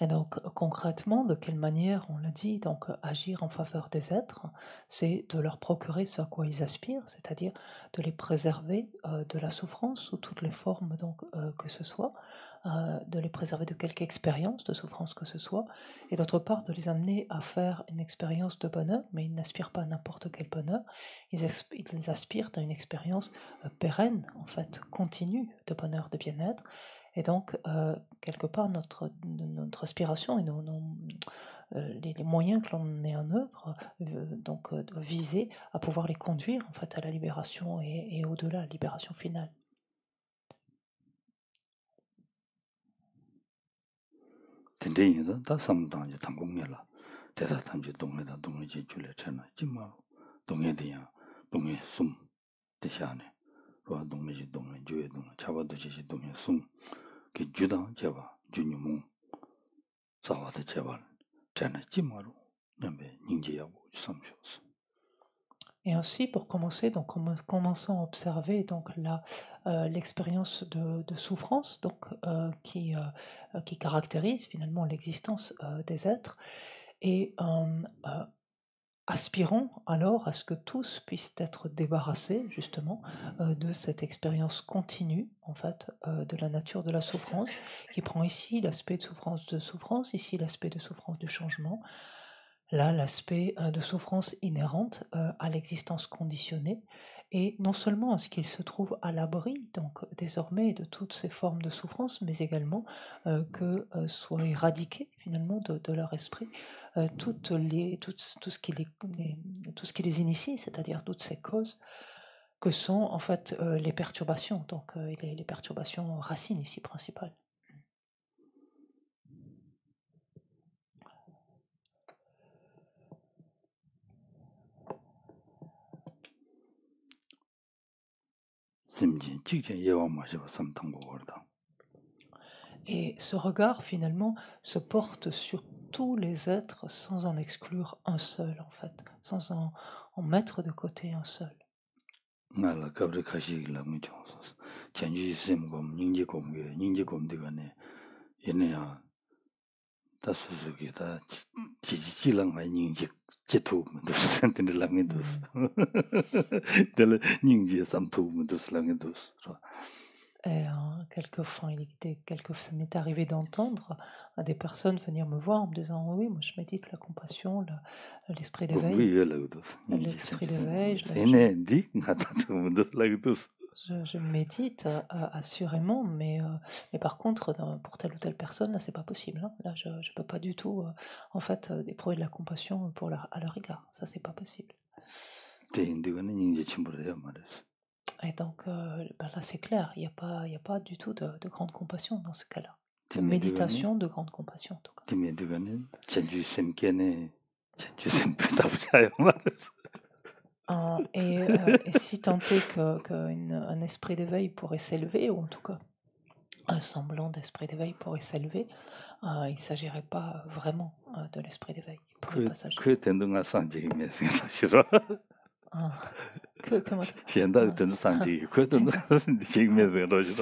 Et donc concrètement, de quelle manière, on l'a dit, donc agir en faveur des êtres, c'est de leur procurer ce à quoi ils aspirent, c'est-à-dire de les préserver de la souffrance sous toutes les formes donc que ce soit, de les préserver de quelque expérience de souffrance que ce soit, et d'autre part de les amener à faire une expérience de bonheur, mais ils n'aspirent pas à n'importe quel bonheur, ils aspirent à une expérience pérenne, en fait, continue de bonheur, de bien-être. Et donc, quelque part, notre aspiration et les moyens que l'on met en œuvre, donc, doivent viser à pouvoir les conduire en fait à la libération et au-delà, la libération finale. Et ainsi, pour commencer, donc commençons à observer donc l'expérience de souffrance donc qui caractérise finalement l'existence des êtres, et aspirons alors à ce que tous puissent être débarrassés justement de cette expérience continue en fait de la nature de la souffrance, qui prend ici l'aspect de souffrance, ici l'aspect de souffrance du changement, là l'aspect de souffrance inhérente à l'existence conditionnée, et non seulement à ce qu'ils se trouvent à l'abri donc désormais de toutes ces formes de souffrance, mais également que soit éradiqué finalement de leur esprit tout ce qui tout ce qui les initie, c'est-à-dire toutes ces causes que sont en fait les perturbations, donc les perturbations racines ici principales. Et ce regard finalement se porte sur tous les êtres sans en exclure un seul en fait, sans en mettre de côté un seul. Et quelquefois, ça m'est arrivé d'entendre des personnes venir me voir en me disant: «Oui, moi je médite la compassion, l'esprit d'éveil». L'esprit d'éveil, je médite assurément, mais par contre, pour telle ou telle personne, là, c'est pas possible, hein. Là, je peux pas du tout, en fait, éprouver de la compassion à leur égard. Ça, c'est pas possible. Et donc là c'est clair, il y a pas du tout de grande compassion dans ce cas-là. De méditation de grande compassion en tout cas. Et si tant est qu'un esprit d'éveil pourrait s'élever, ou en tout cas un semblant d'esprit d'éveil pourrait s'élever, il ne s'agirait pas vraiment de l'esprit d'éveil.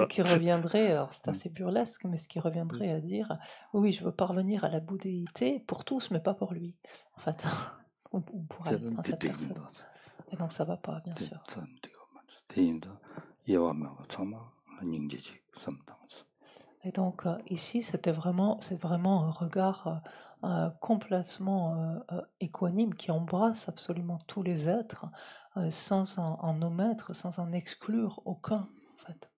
Ce qui reviendrait, alors c'est assez burlesque, mais ce qui reviendrait à dire oui, je veux parvenir à la bouddhéité pour tous, mais pas pour lui. En fait, on pourrait être cette personne. Et donc ça va pas, bien sûr. Et donc ici, c'est vraiment un regard complètement équanime qui embrasse absolument tous les êtres sans en omettre, sans en exclure aucun, en fait.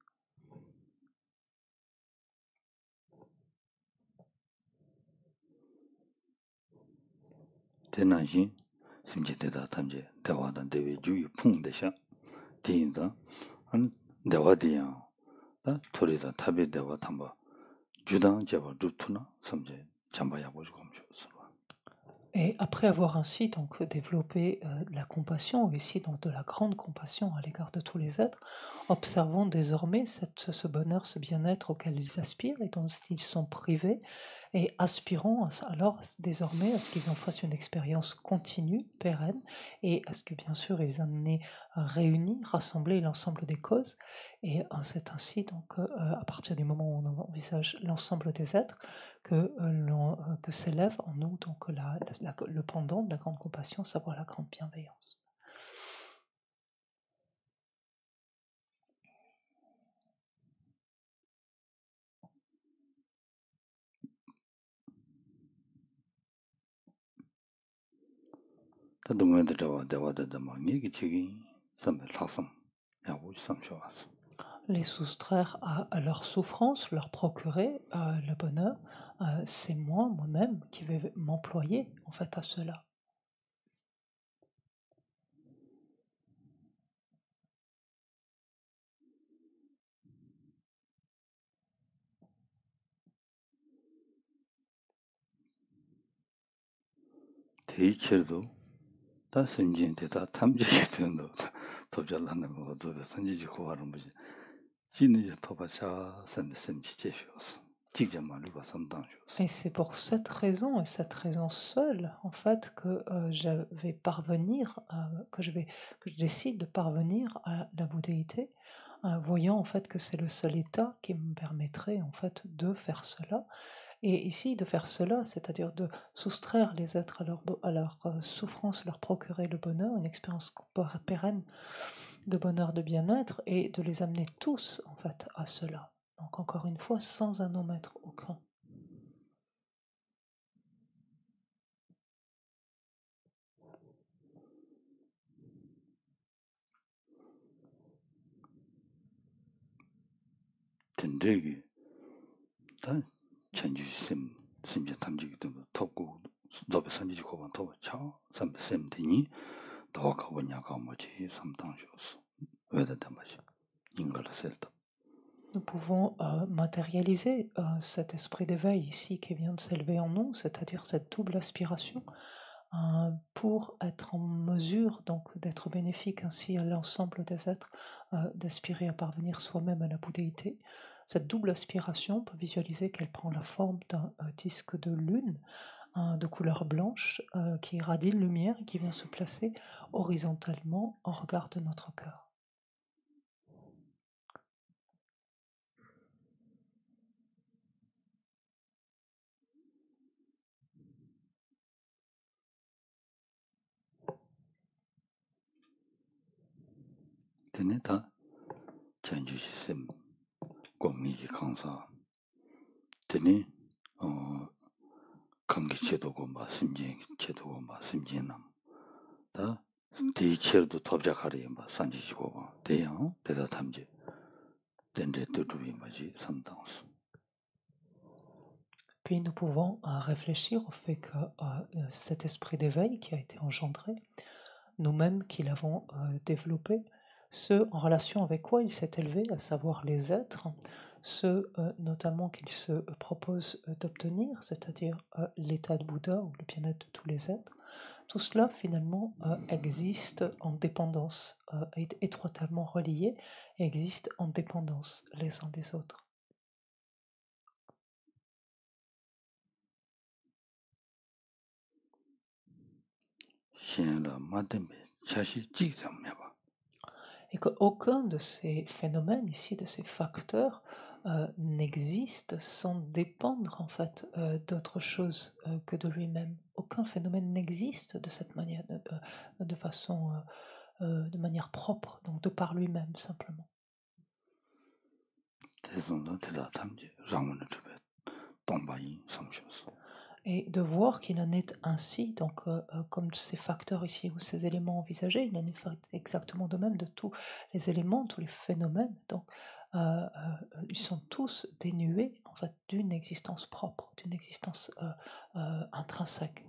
Et après avoir ainsi donc développé la compassion, ici donc de la grande compassion à l'égard de tous les êtres, observons désormais ce bonheur, ce bien-être auquel ils aspirent et dont ils sont privés, et aspirons alors désormais à ce qu'ils en fassent une expérience continue, pérenne, et à ce que bien sûr ils en aient réuni, rassemblé l'ensemble des causes. Et c'est ainsi donc à partir du moment où on envisage l'ensemble des êtres que s'élève en nous donc le pendant de la grande compassion, savoir la grande bienveillance. Les soustraire à leur souffrance, leur procurer le bonheur, c'est moi-même, qui vais m'employer en fait à cela. Et c'est pour cette raison et cette raison seule en fait que je vais parvenir, que je décide de parvenir à la bouddhéité, voyant en fait que c'est le seul état qui me permettrait en fait de faire cela. Et ici, de faire cela, c'est-à-dire de soustraire les êtres à leur souffrance, leur procurer le bonheur, une expérience pérenne de bonheur, de bien-être, et de les amener tous en fait à cela. Donc encore une fois, sans en omettre aucun. Nous pouvons matérialiser cet esprit d'éveil ici qui vient de s'élever en nous, c'est-à-dire cette double aspiration pour être en mesure donc d'être bénéfique ainsi à l'ensemble des êtres, d'aspirer à parvenir soi-même à la bouddhéité. Cette double aspiration, on peut visualiser qu'elle prend la forme d'un disque de lune de couleur blanche qui irradie de lumière et qui vient se placer horizontalement en regard de notre cœur. Puis nous pouvons réfléchir au fait que cet esprit d'éveil qui a été engendré, nous-mêmes qui l'avons développé, ceux en relation avec quoi il s'est élevé, à savoir les êtres, ceux notamment qu'il se propose d'obtenir, c'est-à-dire l'état de Bouddha ou le bien-être de tous les êtres. Tout cela finalement existe en dépendance, est étroitement relié et existe en dépendance les uns des autres. Et qu'aucun de ces phénomènes ici, de ces facteurs, n'existe sans dépendre en fait d'autre chose que de lui-même. Aucun phénomène n'existe de cette manière, de façon, de manière propre, donc de par lui-même simplement. Et de voir qu'il en est ainsi, donc comme ces facteurs ici ou ces éléments envisagés, il en est exactement de même de tous les éléments, tous les phénomènes. Donc, ils sont tous dénués en fait d'une existence propre, d'une existence intrinsèque.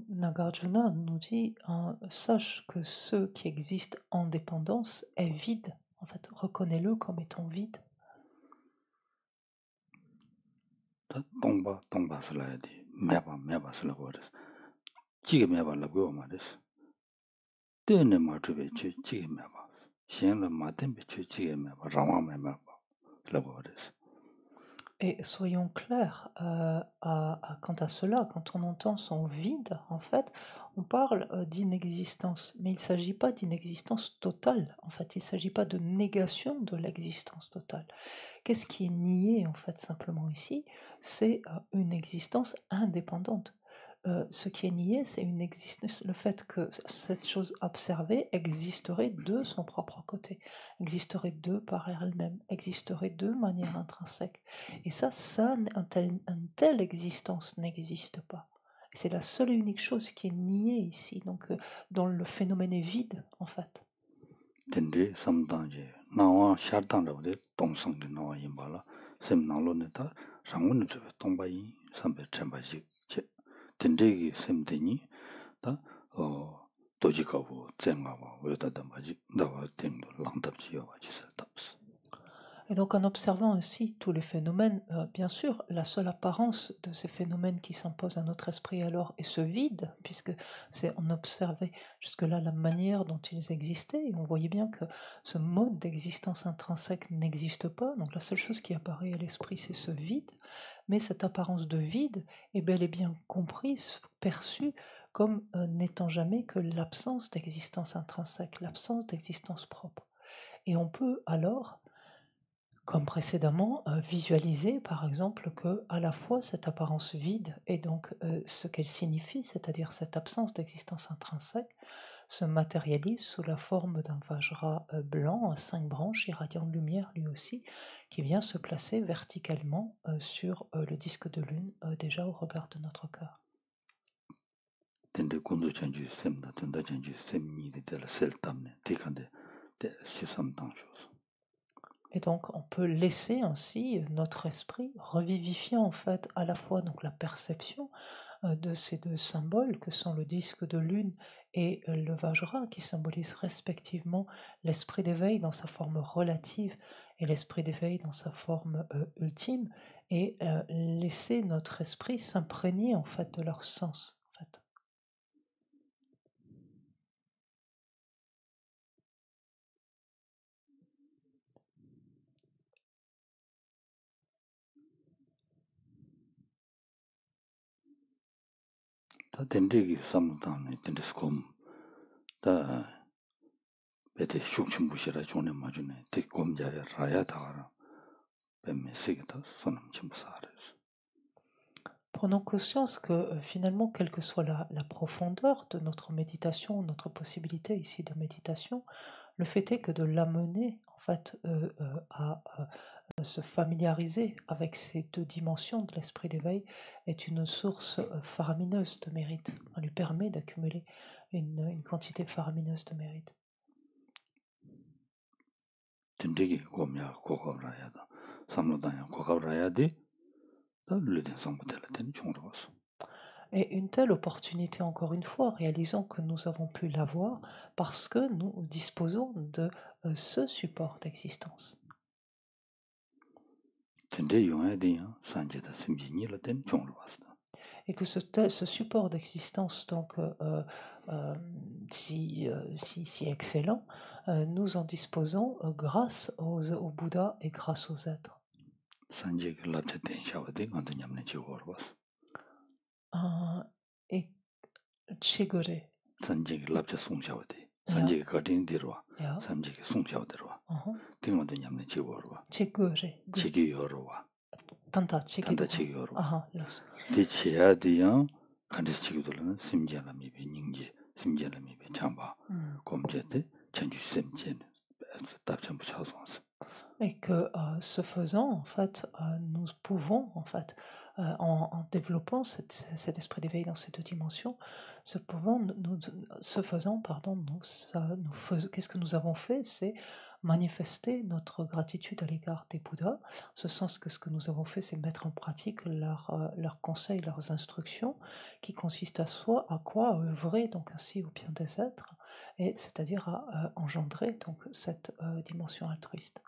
Nagarjuna nous dit sache que ce qui existe en dépendance est vide. En fait, reconnais-le comme étant vide. Et soyons clairs quant à cela, quand on entend son vide, en fait, on parle d'inexistence, mais il ne s'agit pas d'inexistence totale, en fait, il ne s'agit pas de négation de l'existence totale. Qu'est-ce qui est nié, en fait, simplement ici? C'est une existence indépendante. Ce qui est nié, c'est une existence, le fait que cette chose observée existerait de son propre côté, existerait de par elle-même, existerait de manière intrinsèque. Et ça une telle existence n'existe pas. C'est la seule et unique chose qui est niée ici, donc dont le phénomène est vide, en fait. Et donc en observant ainsi tous les phénomènes, bien sûr, la seule apparence de ces phénomènes qui s'imposent à notre esprit alors est ce vide, puisque c'est on observait jusque-là la manière dont ils existaient, et on voyait bien que ce mode d'existence intrinsèque n'existe pas, donc la seule chose qui apparaît à l'esprit c'est ce vide, mais cette apparence de vide est bel et bien comprise, perçue comme n'étant jamais que l'absence d'existence intrinsèque, l'absence d'existence propre. Et on peut alors comme précédemment, visualiser par exemple que à la fois cette apparence vide et donc ce qu'elle signifie, c'est-à-dire cette absence d'existence intrinsèque, se matérialise sous la forme d'un vajra blanc à 5 branches, irradiant de lumière lui aussi, qui vient se placer verticalement sur le disque de lune, déjà au regard de notre cœur. Et donc on peut laisser ainsi notre esprit revivifiant en fait à la fois donc la perception de ces deux symboles que sont le disque de lune et le Vajra qui symbolisent respectivement l'esprit d'éveil dans sa forme relative et l'esprit d'éveil dans sa forme ultime et laisser notre esprit s'imprégner en fait de leur sens en fait. Prenons conscience que finalement, quelle que soit la profondeur de notre méditation, notre possibilité ici de méditation, le fait est que de l'amener en fait à se familiariser avec ces deux dimensions de l'esprit d'éveil est une source faramineuse de mérite. On lui permet d'accumuler une quantité faramineuse de mérite. Et une telle opportunité, encore une fois, réalisons que nous avons pu l'avoir parce que nous disposons de ce support d'existence. Et que ce support d'existence, donc si excellent, nous en disposons grâce au Bouddha et grâce aux êtres. Et Chegore. Tanta Chegoro. Aha, los. Et que ce faisant, en fait, nous pouvons, en fait, en développant cet esprit d'éveil dans ces deux dimensions, qu'est-ce que nous avons fait, c'est manifester notre gratitude à l'égard des Bouddhas, en ce sens que ce que nous avons fait, c'est mettre en pratique leurs conseils, leurs instructions, qui consistent à quoi œuvrer donc ainsi au bien des êtres, et c'est-à-dire à engendrer donc cette dimension altruiste.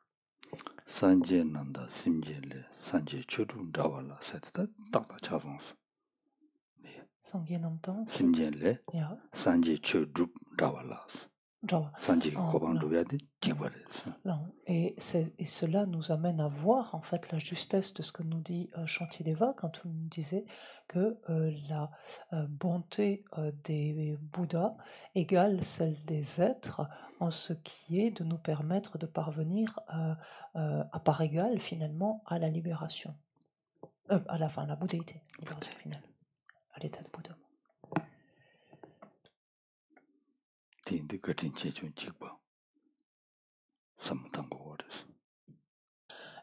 Sanje nanda simjele sanje chudun dawala setda takta chasons. Sanje nanda simjele sanje chudun dawala. Sanje kobandubiade tigwares. Et cela nous amène à voir en fait la justesse de ce que nous dit Shantideva quand il nous disait que la bonté des Bouddhas égale celle des êtres en ce qui est de nous permettre de parvenir à part égale finalement à la libération, à la bouddhéité, libération finale, à l'état de Bouddha.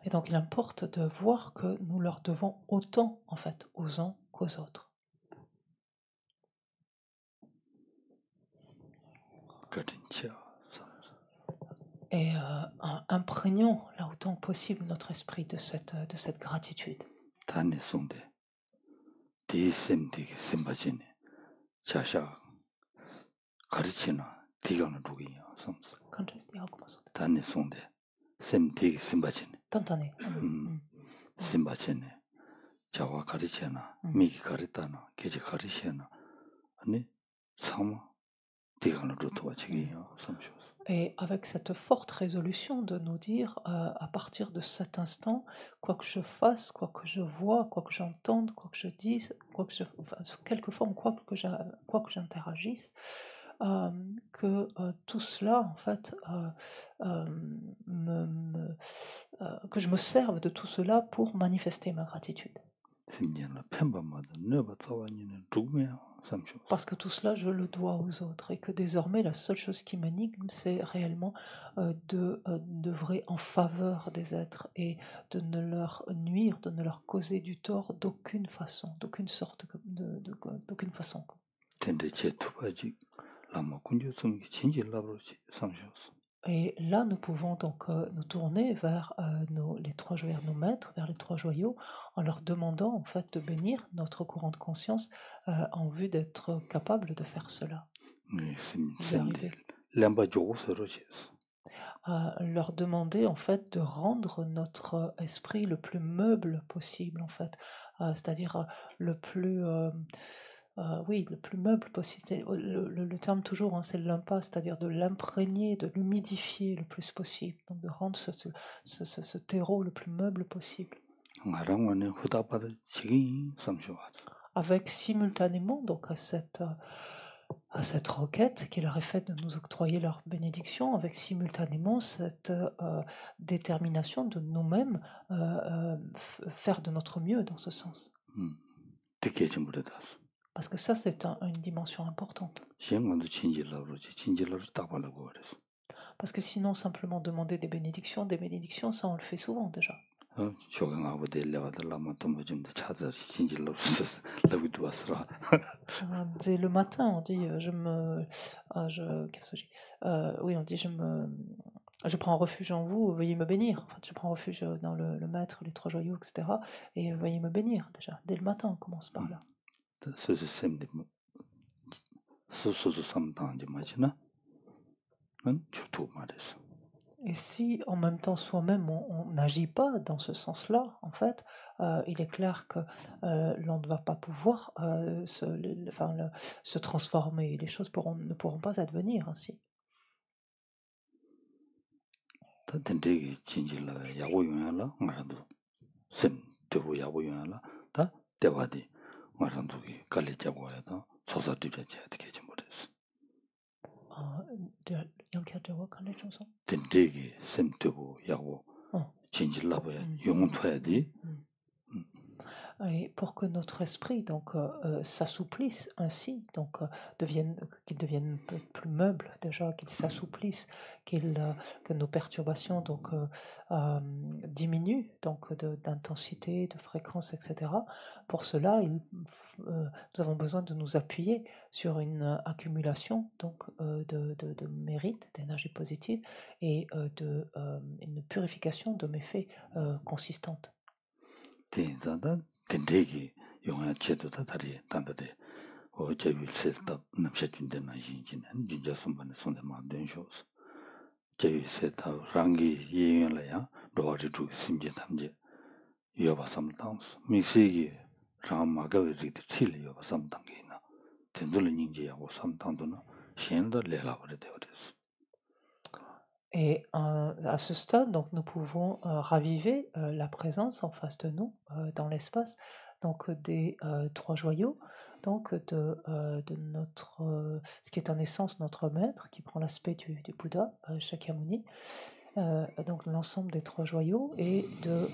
Et donc il importe de voir que nous leur devons autant en fait aux uns qu'aux autres. Et imprégnons là autant que possible notre esprit de cette gratitude. Tantane. Simbachene. Jawa karichena, miki karitana, keji karishena. Ani sama tigana rutuwa chigiya samshos. Et avec cette forte résolution de nous dire, à partir de cet instant, quoi que je fasse, quoi que je vois, quoi que j'entende, quoi que je dise, sous quelque forme, quoi que j'interagisse, que tout cela, en fait, que je me serve de tout cela pour manifester ma gratitude. Parce que tout cela, je le dois aux autres et que désormais, la seule chose qui m'énigme, c'est réellement d'œuvrer en faveur des êtres et de ne leur nuire, de ne leur causer du tort d'aucune façon, d'aucune sorte, d'aucune façon. Et là, nous pouvons donc nous tourner vers les trois joyaux, nos maîtres, vers les trois joyaux, en leur demandant en fait de bénir notre courant de conscience en vue d'être capable de faire cela. Leur demander en fait de rendre notre esprit le plus meuble possible en fait, c'est-à-dire le plus le plus meuble possible. Le terme toujours, hein, c'est l'impa, c'est-à-dire de l'imprégner, de l'humidifier le plus possible, donc de rendre ce terreau le plus meuble possible. Avec simultanément donc à cette requête qui leur est faite de nous octroyer leur bénédiction, avec simultanément cette détermination de nous-mêmes faire de notre mieux dans ce sens. Parce que ça, c'est une dimension importante. Parce que sinon, simplement demander des bénédictions, ça on le fait souvent déjà. Le matin, on dit oui, on dit je prends refuge en vous, veuillez me bénir. En fait, je prends refuge dans le maître, les trois joyaux, etc. Et veuillez me bénir déjà. Dès le matin, on commence par là. Et si en même temps soi-même on n'agit pas dans ce sens-là, en fait, il est clair que l'on ne va pas pouvoir se transformer. Les choses ne pourront pas advenir ainsi. Et pour que notre esprit donc s'assouplisse ainsi, donc qu'il devienne plus meuble déjà, qu'il s'assouplisse, que nos perturbations donc diminuent donc d'intensité, de fréquence, etc. Pour cela, nous avons besoin de nous appuyer sur une accumulation donc de mérite, d'énergie positive et une purification de méfaits consistante. Tendegi yongya chedo tatari tandade o jayu seta namsha junde na yinjin junja sumbane sonde ma denshos jayu seta rangi yeyen la ya roari tu simje tamje yoba samtans misigi ram magawe rit chile yoba samtangina tendule ninje ya o samtandona shenda lela bare deores. Et à ce stade, donc, nous pouvons raviver la présence en face de nous, dans l'espace, donc des trois joyaux, donc de notre, ce qui est en essence notre maître, qui prend l'aspect du Bouddha, Shakyamuni, donc l'ensemble des trois joyaux, et de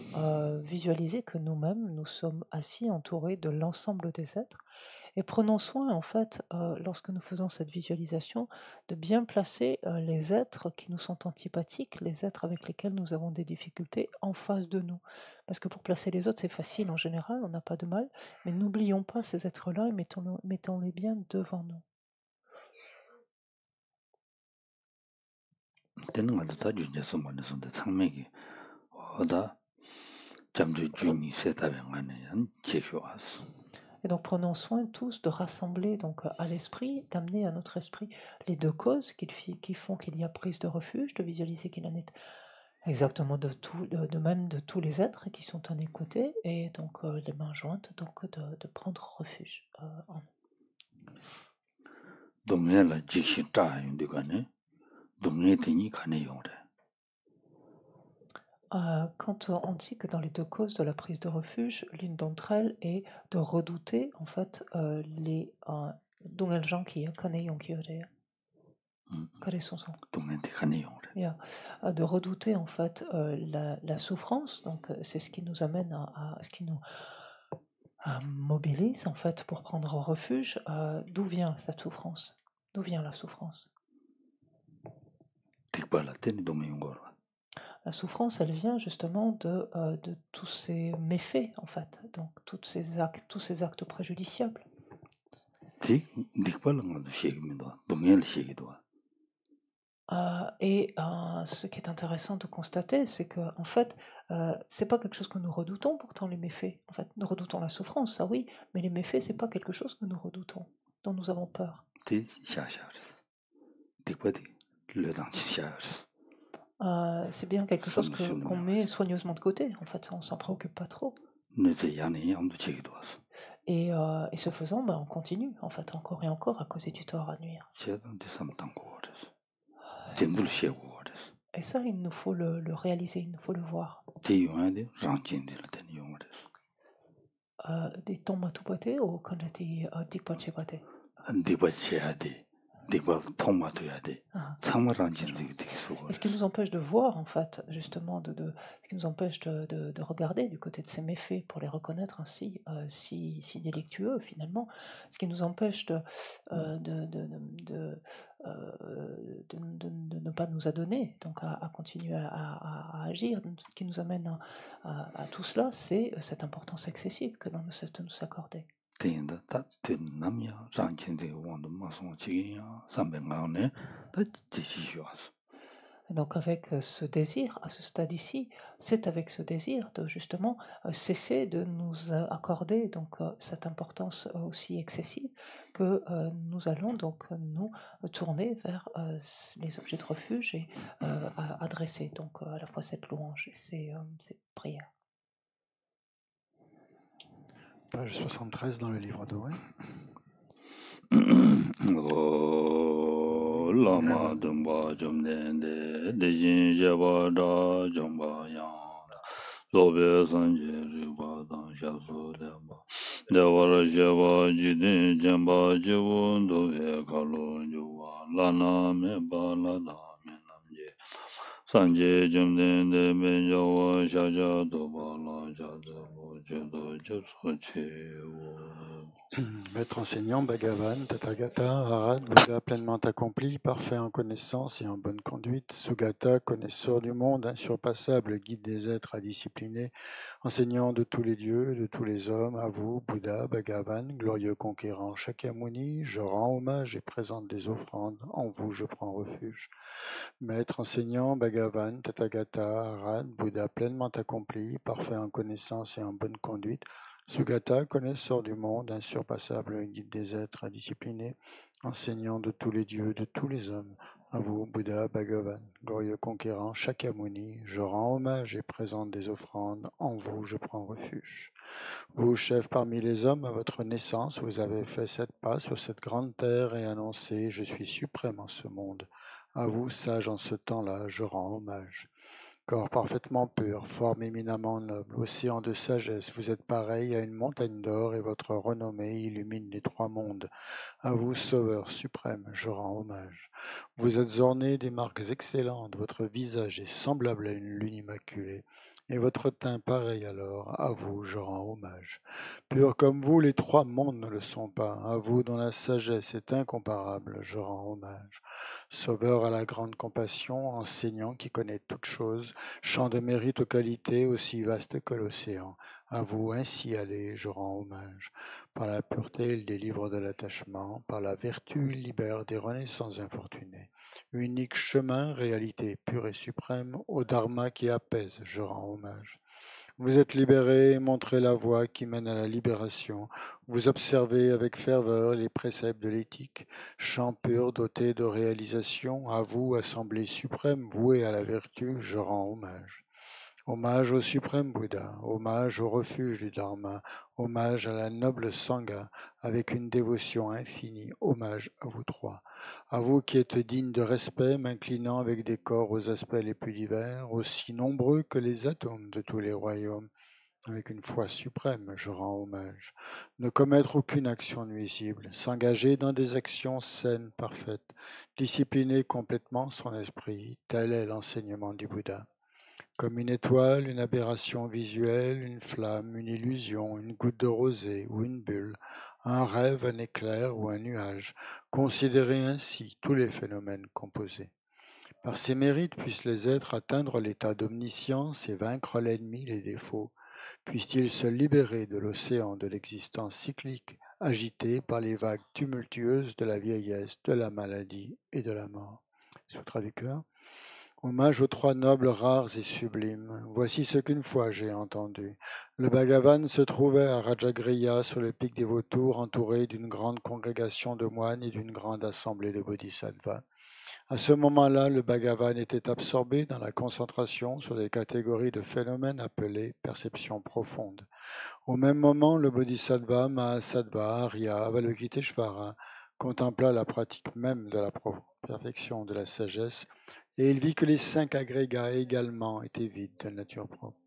visualiser que nous-mêmes, nous sommes assis entourés de l'ensemble des êtres. Et prenons soin, en fait, lorsque nous faisons cette visualisation, de bien placer les êtres qui nous sont antipathiques, les êtres avec lesquels nous avons des difficultés, en face de nous. Parce que pour placer les autres, c'est facile en général, on n'a pas de mal, mais n'oublions pas ces êtres-là et mettons-les bien devant nous. Et donc prenons soin tous de rassembler donc à l'esprit, d'amener à notre esprit les deux causes qui font qu'il y a prise de refuge, de visualiser qu'il en est exactement de même de tous les êtres qui sont à nos côtés, et donc les mains jointes, donc de prendre refuge en nous. Quand on dit que dans les deux causes de la prise de refuge, l'une d'entre elles est de redouter en fait les de redouter en fait la souffrance. Donc c'est ce qui nous amène à ce qui nous mobilise en fait pour prendre refuge. D'où vient cette souffrance? D'où vient la souffrance? La souffrance, elle vient justement de tous ces méfaits, en fait, donc tous ces actes préjudiciables. Et ce qui est intéressant de constater, c'est que en fait, c'est pas quelque chose que nous redoutons. Pourtant, les méfaits, en fait, nous redoutons la souffrance, ça oui, mais les méfaits, c'est pas quelque chose que nous redoutons, dont nous avons peur. C'est bien quelque chose qu'on met soigneusement de côté. En fait, on s'en préoccupe pas trop. Et ce faisant, on continue, en fait, encore et encore à causer du tort, à nuire. Et ça, il nous faut le réaliser, il nous faut le voir. Des tombes tout pâté ou quand était dikpaché pâté? Et ce qui nous empêche de voir, en fait, justement, ce qui nous empêche de regarder du côté de ces méfaits pour les reconnaître ainsi si délictueux, finalement, ce qui nous empêche de ne pas nous a donné, donc à continuer à agir. Ce qui nous amène à tout cela, c'est cette importance excessive que l'on ne cesse de nous accorder. Donc avec ce désir, à ce stade ici, c'est avec ce désir de justement cesser de nous accorder donc cette importance aussi excessive que nous allons donc nous tourner vers les objets de refuge et adresser donc à la fois cette louange et ces prières. Page 73 dans le livre doré. Lama Dumba Jumdende, Dejin Jabada Jumba Yang, Lobe Sanje Riba Dan Shasu Deba, Devara Jaba Jidin Jamba Jibun Dove Kalu Juwa, Lana Meba Lada Menamje, Sanje Jumdende Benjawa Shaja Doba La Jadabo Judo Jutsu Chewo. Maître enseignant, Bhagavan, Tathagata, Arhat, Bouddha pleinement accompli, parfait en connaissance et en bonne conduite, Sugata, connaisseur du monde, insurpassable, guide des êtres à discipliner, enseignant de tous les dieux, de tous les hommes, à vous, Bouddha, Bhagavan, glorieux conquérant Shakyamuni, je rends hommage et présente des offrandes, en vous je prends refuge. Maître enseignant, Bhagavan, Tathagata, Arhat, Bouddha pleinement accompli, parfait en connaissance et en bonne conduite, Sugata, connaisseur du monde, insurpassable, guide des êtres à discipliner, enseignant de tous les dieux, de tous les hommes, à vous, Bouddha, Bhagavan, glorieux conquérant Shakyamuni, je rends hommage et présente des offrandes, en vous je prends refuge. Vous, chef parmi les hommes, à votre naissance, vous avez fait 7 pas sur cette grande terre et annoncé « Je suis suprême en ce monde ». À vous, sage en ce temps-là, je rends hommage. Corps parfaitement pur, forme éminemment noble, océan de sagesse, vous êtes pareil à une montagne d'or et votre renommée illumine les 3 mondes. À vous, Sauveur suprême, je rends hommage. Vous êtes orné des marques excellentes, votre visage est semblable à une lune immaculée, et votre teint pareil alors, à vous, je rends hommage. Pur comme vous, les 3 mondes ne le sont pas, à vous dont la sagesse est incomparable, je rends hommage. Sauveur à la grande compassion, enseignant qui connaît toutes choses, champ de mérite aux qualités aussi vaste que l'océan. À vous ainsi allez, je rends hommage. Par la pureté, il délivre de l'attachement, par la vertu, il libère des renaissances infortunées. Unique chemin, réalité pure et suprême, au dharma qui apaise, je rends hommage. Vous êtes libérés, montrez la voie qui mène à la libération. Vous observez avec ferveur les préceptes de l'éthique, champ pur doté de réalisation. À vous, assemblée suprême, vouée à la vertu, je rends hommage. Hommage au suprême Bouddha, hommage au refuge du Dharma, hommage à la noble Sangha, avec une dévotion infinie, hommage à vous 3. À vous qui êtes dignes de respect, m'inclinant avec des corps aux aspects les plus divers, aussi nombreux que les atomes de tous les royaumes. Avec une foi suprême, je rends hommage. Ne commettre aucune action nuisible, s'engager dans des actions saines, parfaites, discipliner complètement son esprit, tel est l'enseignement du Bouddha. Comme une étoile, une aberration visuelle, une flamme, une illusion, une goutte de rosée ou une bulle, un rêve, un éclair ou un nuage, considérez ainsi tous les phénomènes composés. Par ces mérites puissent les êtres atteindre l'état d'omniscience et vaincre l'ennemi, les défauts. Puissent-ils se libérer de l'océan de l'existence cyclique, agité par les vagues tumultueuses de la vieillesse, de la maladie et de la mort. Sutra du cœur. Hommage aux 3 nobles rares et sublimes. Voici ce qu'une fois j'ai entendu. Le Bhagavan se trouvait à Rajagriha sur le pic des vautours, entouré d'une grande congrégation de moines et d'une grande assemblée de bodhisattvas. À ce moment-là, le Bhagavan était absorbé dans la concentration sur les catégories de phénomènes appelées perception profonde. Au même moment, le bodhisattva Mahasattva Arya Avalokiteshvara contempla la pratique même de la perfection de la sagesse, et il vit que les 5 agrégats également étaient vides de nature propre.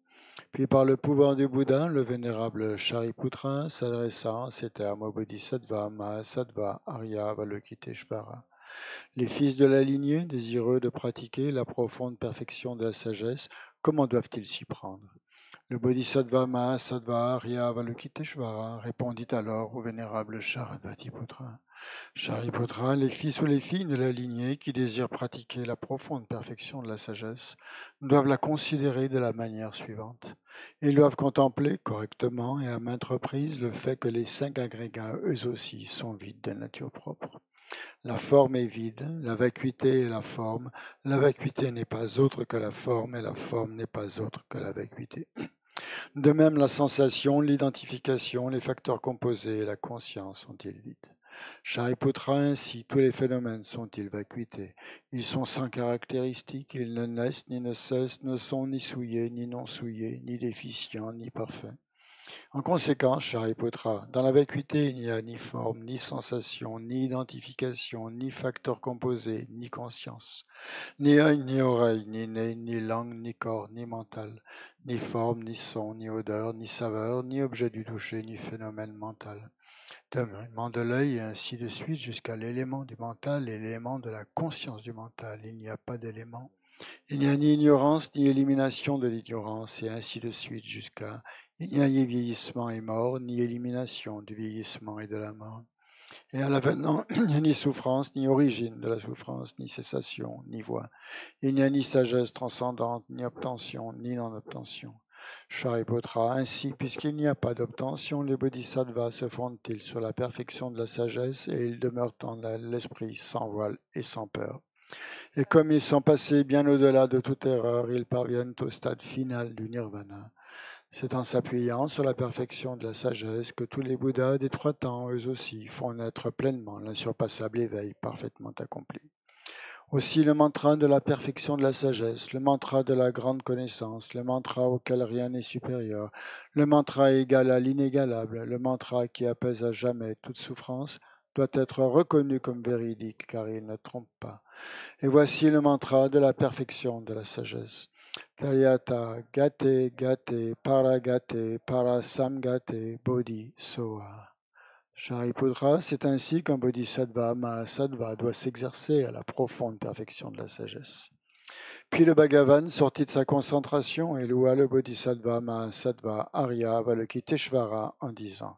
Puis par le pouvoir du Bouddha, le vénérable Shariputra s'adressa en ces termes au bodhisattva Mahasattva Arya Avalokiteshvara. Les fils de la lignée, désireux de pratiquer la profonde perfection de la sagesse, comment doivent-ils s'y prendre? Le bodhisattva Mahasattva Arya Avalokiteshvara répondit alors au vénérable Sharadvatiputra. Shariputra, les fils ou les filles de la lignée qui désirent pratiquer la profonde perfection de la sagesse doivent la considérer de la manière suivante. Ils doivent contempler correctement et à maintes reprises le fait que les 5 agrégats, eux aussi, sont vides de nature propre. La forme est vide, la vacuité est la forme vacuité n'est pas autre que la forme et la forme n'est pas autre que la vacuité. De même, la sensation, l'identification, les facteurs composés et la conscience sont-ils vides. Shariputra, ainsi, tous les phénomènes sont-ils vacuités. Ils sont sans caractéristiques, ils ne naissent ni ne cessent, ne sont ni souillés, ni non souillés, ni déficients, ni parfaits. En conséquence, Shariputra, dans la vacuité, il n'y a ni forme, ni sensation, ni identification, ni facteurs composés, ni conscience, ni œil, ni oreille, ni nez, ni langue, ni corps, ni mental, ni forme, ni son, ni odeur, ni saveur, ni objet du toucher, ni phénomène mental. L'élément de l'œil et ainsi de suite jusqu'à l'élément du mental et l'élément de la conscience du mental. Il n'y a pas d'élément. Il n'y a ni ignorance ni élimination de l'ignorance et ainsi de suite jusqu'à il n'y a ni vieillissement et mort, ni élimination du vieillissement et de la mort. Et à l'avenant, il n'y a ni souffrance, ni origine de la souffrance, ni cessation, ni voie. Il n'y a ni sagesse transcendante, ni obtention, ni non-obtention. Shariputra, ainsi, puisqu'il n'y a pas d'obtention, les bodhisattvas se fondent-ils sur la perfection de la sagesse et ils demeurent en l'esprit sans voile et sans peur. Et comme ils sont passés bien au-delà de toute erreur, ils parviennent au stade final du nirvana. C'est en s'appuyant sur la perfection de la sagesse que tous les Bouddhas des 3 temps, eux aussi, font naître pleinement l'insurpassable éveil parfaitement accompli. Aussi le mantra de la perfection de la sagesse, le mantra de la grande connaissance, le mantra auquel rien n'est supérieur, le mantra égal à l'inégalable, le mantra qui apaise à jamais toute souffrance, doit être reconnu comme véridique car il ne trompe pas. Et voici le mantra de la perfection de la sagesse. Karyata gate gate paragate parasamgate bodhi soa. Shariputra, c'est ainsi qu'un bodhisattva mahasattva doit s'exercer à la profonde perfection de la sagesse. Puis le Bhagavan, sorti de sa concentration, et loua le bodhisattva mahasattva Arya Avalokiteshvara en disant: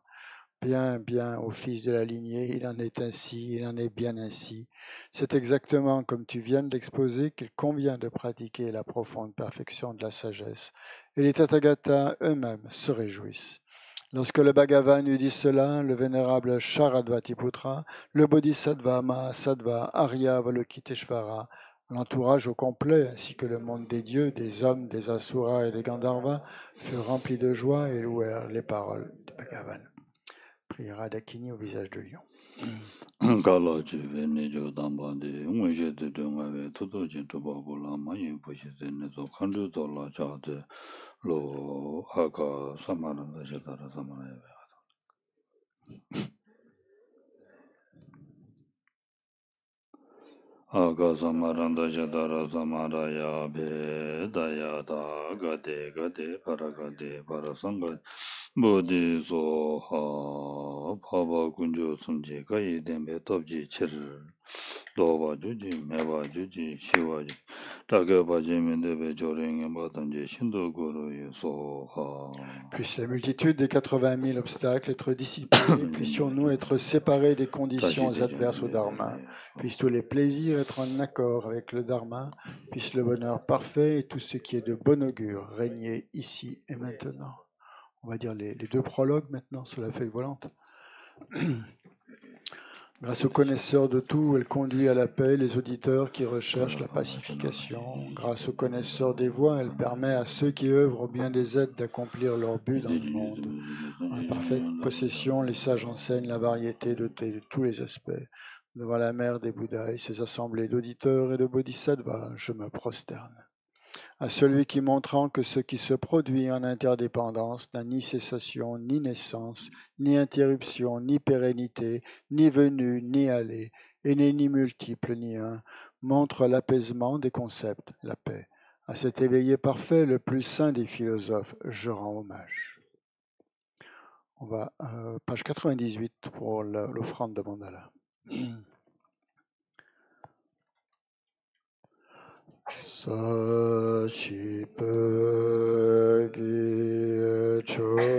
Bien, bien, ô fils de la lignée, il en est ainsi, il en est bien ainsi. C'est exactement comme tu viens de l'exposer qu'il convient de pratiquer la profonde perfection de la sagesse. Et les Tathagatas eux-mêmes se réjouissent. Lorsque le Bhagavan eut dit cela, le vénérable Sharadvatiputra, le Bodhisattva Mahasattva Arya Avalokiteshvara, l'entourage au complet, ainsi que le monde des dieux, des hommes, des asuras et des Gandharvas, furent remplis de joie et louèrent les paroles du Bhagavan. Priera d'Akini au visage de lion. Aga samaranda jadara samaraya bedaya da gade gade paragade parasanga bodhi soha bhava kunjo sumje gayi dembe topji chir doba juji meba juji shiva juji tagaba jimendebe joringe badanje shindo guru soha. Puisse la multitude des 80 000 obstacles être dissipée, puissions-nous être séparés des conditions adverses au Dharma, puissent tous les plaisirs être en accord avec le Dharma, puisse le bonheur parfait et tout ce qui est de bon augure régner ici et maintenant. On va dire les 2 prologues maintenant sur la feuille volante. Grâce aux connaisseurs de tout, elle conduit à la paix les auditeurs qui recherchent la pacification. Grâce aux connaisseurs des voies, elle permet à ceux qui œuvrent au bien des êtres d'accomplir leur but dans le monde. En la parfaite possession, les sages enseignent la variété de tous les aspects. Devant la mère des Bouddhas et ses assemblées d'auditeurs et de bodhisattvas, je me prosterne. À celui qui, montrant que ce qui se produit en interdépendance n'a ni cessation, ni naissance, ni interruption, ni pérennité, ni venue, ni aller, et n'est ni multiple, ni un, montre l'apaisement des concepts, la paix. À cet éveillé parfait, le plus saint des philosophes, je rends hommage. On va à page 98 pour l'offrande de mandala. Sachi pagi choshi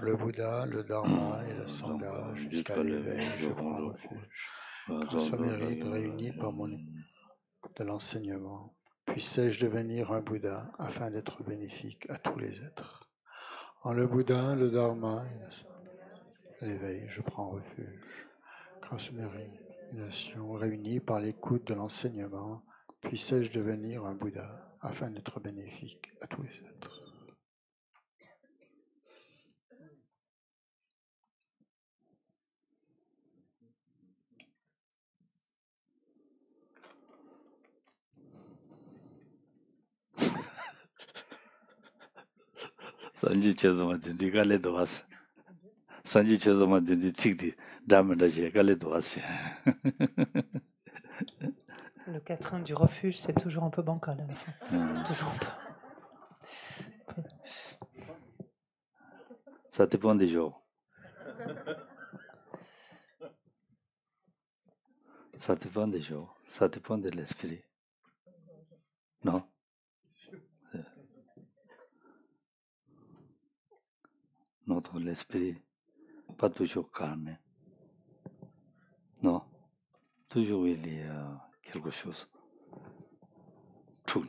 Le Bouddha, le Dharma et le Sangha, jusqu'à l'éveil, je prends refuge. Grâce aux mérites réunis par de l'enseignement, puissais-je devenir un Bouddha afin d'être bénéfique à tous les êtres. En le Bouddha, le Dharma et l'éveil, je prends refuge. Grâce aux mérites réunis par l'écoute de l'enseignement, puissais-je devenir un Bouddha afin d'être bénéfique à tous les êtres. Sanji Chezoma Dindi Gale Doas. Sanji Chezoma Dindi Tigdi Damadaji Gale Doas. Le quatrain du refuge, c'est toujours un peu bancal à la fin. C'est toujours un peu. Ça dépend des jours. Ça dépend des jours. Ça dépend de l'esprit. Non? Notre l'esprit, pas toujours calme. Non? Toujours il y a quelque chose. Trou.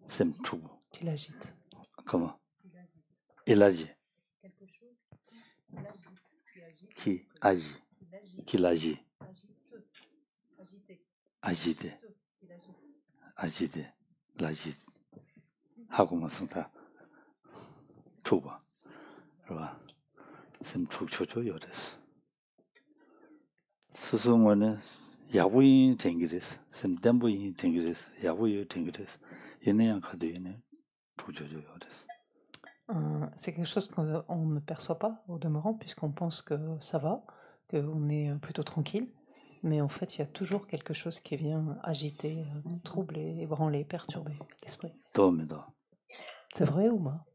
C'est trou. Qui l'agite. Comment? Il agit. Quelque chose qui agit. Qui l'agit. Agité. Agité. L'agite. 하고만 쓴다. 초봐. 그봐. 샘 초초초 요랬어. 스승원은 야부인 쟁기랬어. 샘 댐부인 쟁기랬어. 야부인 쟁기랬어. 얘네양 가도 얘네 초초초 요랬어. C'est quelque chose qu'on ne perçoit pas au demeurant, puisqu'on pense que ça va, qu'on est plutôt tranquille. Mais en fait, il y a toujours quelque chose qui vient agiter, troubler, ébranler, perturber l'esprit. C'est vrai ou pas?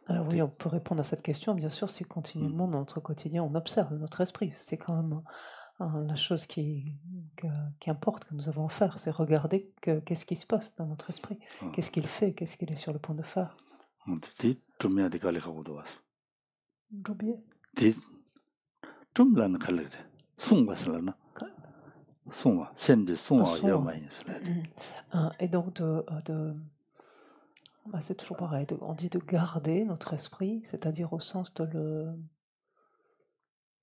Alors oui, on peut répondre à cette question, bien sûr, si continuellement dans notre quotidien on observe notre esprit. C'est quand même la chose qui importe que nous avons à faire, c'est regarder qu'est-ce qui se passe dans notre esprit, qu'est-ce qu'il fait, qu'est-ce qu'il est sur le point de faire. Et donc c'est toujours pareil, on dit de garder notre esprit, c'est-à-dire au sens de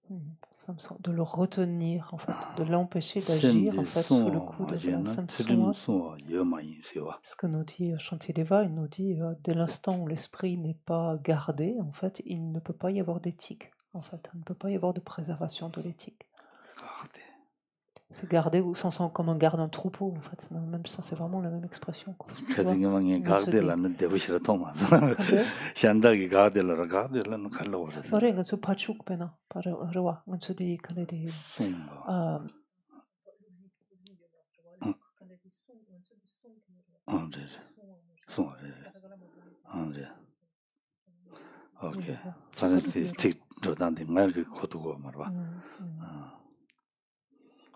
De le retenir, en fait, de l'empêcher d'agir en fait, sous le coup de la samsung. Ce que nous dit Shantideva, il nous dit dès l'instant où l'esprit n'est pas gardé, en fait, il ne peut pas y avoir d'éthique. En fait, il ne peut pas y avoir de préservation de l'éthique. C'est garder au sens comme on garde un troupeau, en fait. Même sens, c'est vraiment la même expression.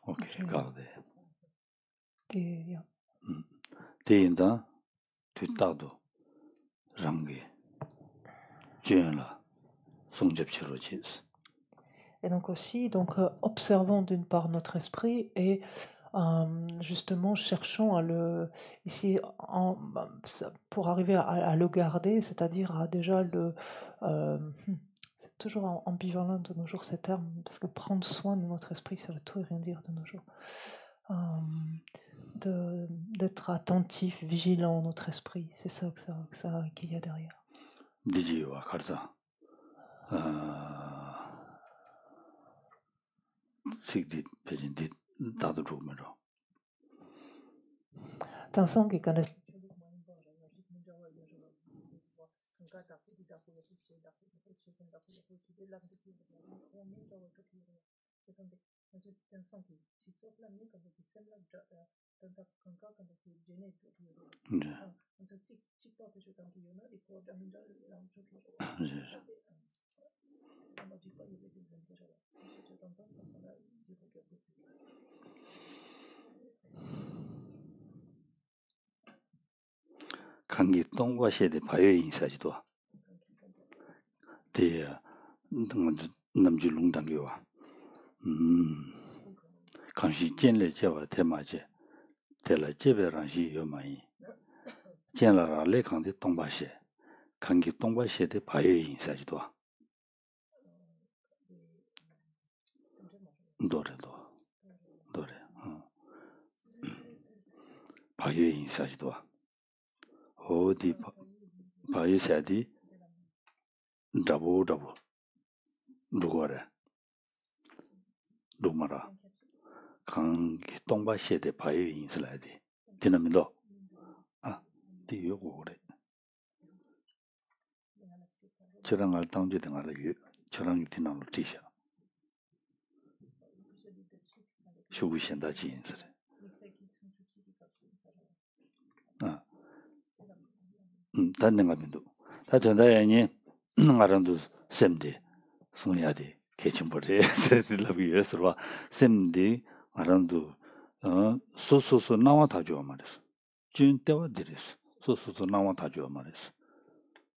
Ok, garde. T'es tu tardo, rangi, et donc aussi, observons d'une part notre esprit et justement cherchons à le ici pour arriver à le garder, c'est-à-dire à déjà le c'est toujours ambivalent de nos jours ces termes parce que prendre soin de notre esprit ça veut tout et rien dire de nos jours. D'être attentif, vigilant notre esprit, c'est ça qu'il y a derrière. 강기 동과 시대 바요 인사지도 대 남주 농당교와 강시建立 제와 대마제 대라 제베랑시 요마이建了 레강의 동바시 강기 동과 시대 바요 인사지도 노래도 바요 인사지도 어디 바이사디 잡고 누구래 누마라 강기 동바시에 바이오 인슬라이디 디나미도 디요고래 저랑 알당제 등을 저랑 디나로 지샤 쇼구신다 지인스래 단능가민도 다 전다야니 아람도 셈디 송야디 개침벌에 세들라비에서와 셈디 아람도 소소소 나와 다줘 말했어 진때와 드렸어 소소소 나와 다줘 말했어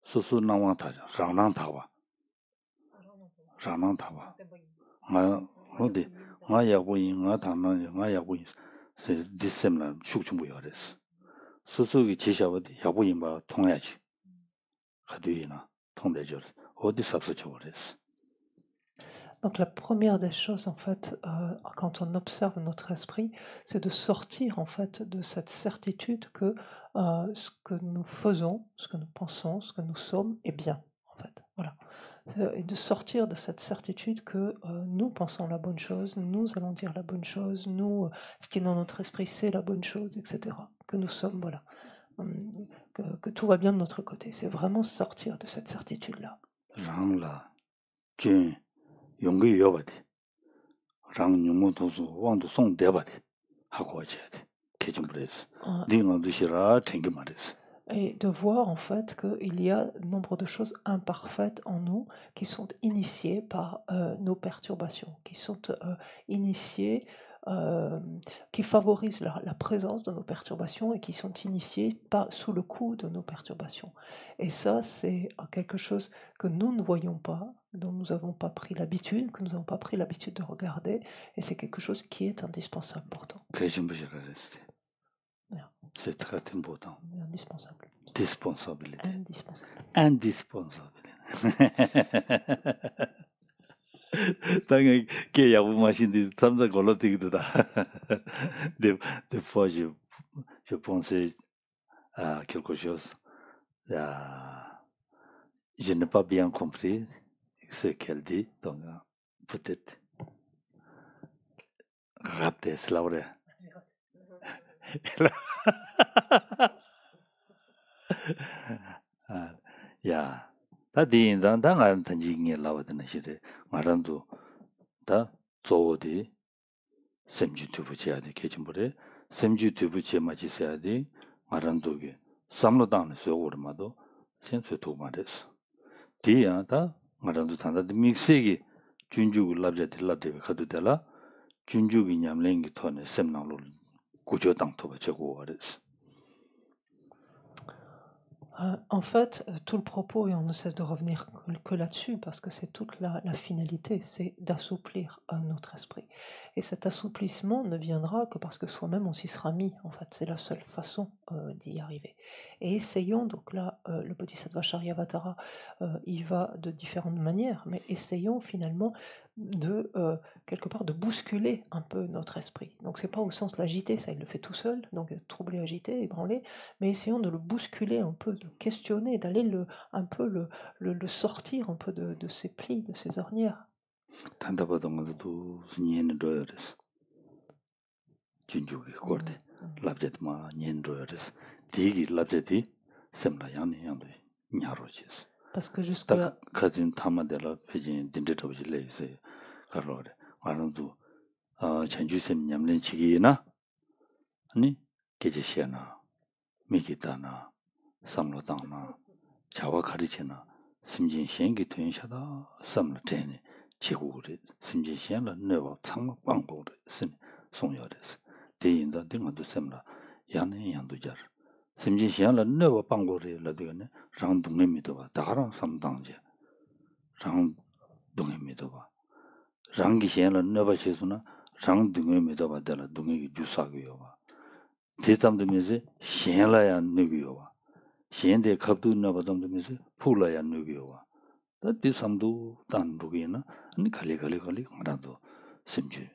소소 나와 다줘 장난 타와 어디 마야고인 다만 마야고인 세 디셈라 축충부여 그랬어 스스로의 지시하고도 야부인과 통해야지. 가두이나 통대죠. 어디서 써버렸어. Donc la première des choses en fait, quand on observe notre esprit, c'est de sortir en fait de cette certitude que ce que nous faisons, ce que nous pensons, ce que nous sommes est bien en fait. Voilà. Et de sortir de cette certitude que nous pensons la bonne chose, nous allons dire la bonne chose, nous, ce qui est dans notre esprit, c'est la bonne chose, etc. Que nous sommes, voilà, que tout va bien de notre côté. C'est vraiment sortir de cette certitude-là. Et de voir en fait qu'il y a nombre de choses imparfaites en nous qui sont initiées par nos perturbations, qui sont initiées, qui favorisent la présence de nos perturbations et qui sont initiées sous le coup de nos perturbations. Et ça, c'est quelque chose que nous ne voyons pas, dont nous n'avons pas pris l'habitude, que nous n'avons pas pris l'habitude de regarder, et c'est quelque chose qui est indispensable pourtant. C'est très important. Indispensable. Indispensable. 당연히 걔 야구 마신데 삼자 걸어대기도다. Des fois, je pensais à quelque chose. Je n'ai pas bien compris ce qu'elle dit, donc peut-être raté, c'est la vraie. 야, 다 디인당 당한 단지게 나와드는 시대 말한도 다 조어디 샘지 두부지야 돼 개침벌에 샘지 두부지에 맞이셔야 돼 말한도게 삼로당의 소고르마도 센스 도마레스 디야다 말한도 단다디 믹스기 준주고 랍자들 랍데 가도 되라 준주기 냠랭기 토네 샘나로 고조당 토바 제고 와레스 En fait, tout le propos, et on ne cesse de revenir que là-dessus, parce que c'est toute la finalité, c'est d'assouplir notre esprit. Et cet assouplissement ne viendra que parce que soi-même on s'y sera mis, en fait, c'est la seule façon d'y arriver. Et essayons, donc là, le Bodhisattva Charyavatara, il va de différentes manières, mais essayons finalement de, quelque part, de bousculer un peu notre esprit. Donc c'est pas au sens de l'agiter, ça il le fait tout seul, donc troublé, agité, ébranlé, mais essayons de le bousculer un peu, de le questionner, d'aller un peu le sortir un peu de ses plis, de ses ornières. Parce que jusque-là... 삼로당나 자와 가르치나 심진시행기 퇴샤다 삼로테니 지구리 심진시행라 너와 창마 방고를 심 송여레스 대인다 등한도 셈라 야네 양도자 심진시행라 너와 방고를 라되네 랑동에 믿어봐 다랑 삼당제 랑동에 믿어봐 랑기시행라 너와 제수나 랑동에 믿어봐 달라 동에 주사고요 대담되면서 시행라야 누구요 시엔데 갑도 나바담면서 풀라야 누구요와 다디 삼도 단루기나 아니 갈리 알아도 심지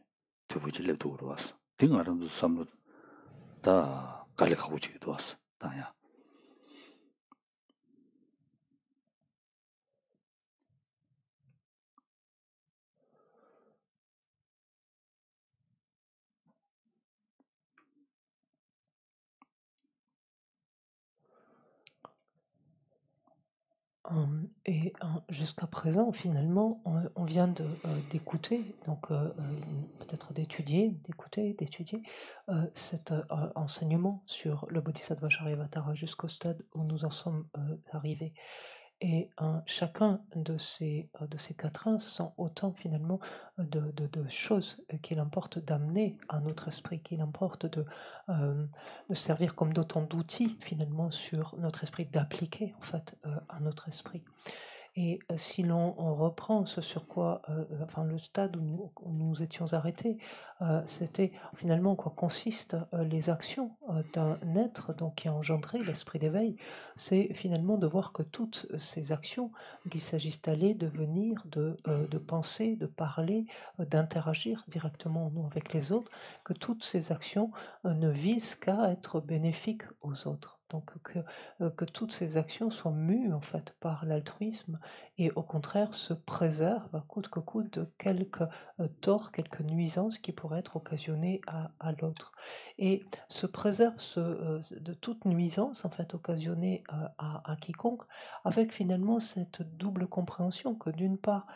두부질레 도로 왔어 등 알아도 삼로 다 갈리 가고 지도 왔어 다야 Et jusqu'à présent, finalement, on vient d'écouter, donc peut-être d'étudier cet enseignement sur le Bodhisattva Charyavatara jusqu'au stade où nous en sommes arrivés. Et chacun de ces quatrains sont autant finalement de choses qu'il importe d'amener à notre esprit, qu'il importe de servir comme d'autant d'outils finalement sur notre esprit, d'appliquer en fait à notre esprit. Et si l'on reprend ce sur quoi, enfin le stade où nous étions arrêtés, c'était finalement en quoi consistent les actions d'un être donc, qui a engendré l'esprit d'éveil. C'est finalement de voir que toutes ces actions, qu'il s'agisse d'aller, de venir, de penser, de parler, d'interagir directement nous avec les autres, que toutes ces actions ne visent qu'à être bénéfiques aux autres. Donc que toutes ces actions soient mues en fait par l'altruisme et au contraire se préservent coûte que coûte de quelques torts, quelques nuisances qui pourraient être occasionnées à l'autre. Et se préserve de toute nuisance en fait occasionnée à quiconque, avec finalement cette double compréhension que d'une part,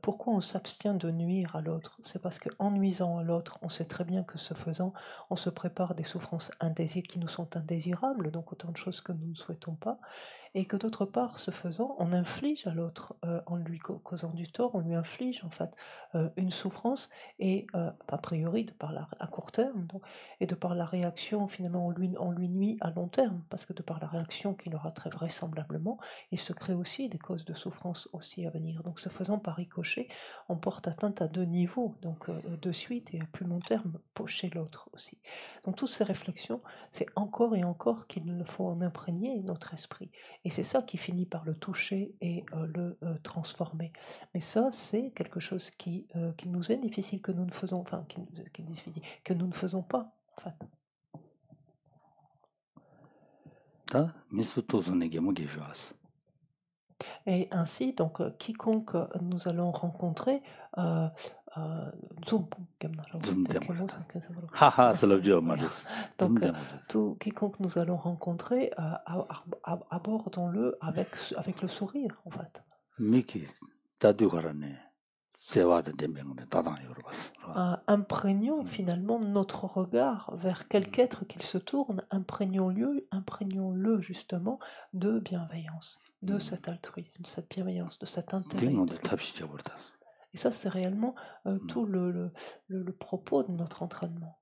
pourquoi on s'abstient de nuire à l'autre? C'est parce qu'en nuisant à l'autre, on sait très bien que ce faisant, on se prépare des souffrances qui nous sont indésirables, donc autant de choses que nous ne souhaitons pas, et que d'autre part, ce faisant, on inflige à l'autre, en lui causant du tort, on lui inflige en fait une souffrance, et a priori à court terme, donc, et de par la réaction, finalement, on lui nuit à long terme, parce que de par la réaction qu'il aura très vraisemblablement, il se crée aussi des causes de souffrance aussi à venir. Donc ce faisant, par ricochet, on porte atteinte à deux niveaux, donc de suite et à plus long terme chez l'autre aussi. Donc toutes ces réflexions, c'est encore et encore qu'il faut en imprégner notre esprit. Et c'est ça qui finit par le toucher et le transformer. Mais ça, c'est quelque chose qui nous est difficile, que nous ne faisons, enfin, que nous ne faisons pas, en fait. Et ainsi, donc, quiconque nous allons rencontrer, donc, quiconque nous allons rencontrer, abordons-le avec le sourire, en fait. Imprégnons finalement notre regard vers quelque être qu'il se tourne, imprégnons-le justement de bienveillance, de cet altruisme, de cette bienveillance, de cet intérêt. Et ça, c'est réellement tout le propos de notre entraînement.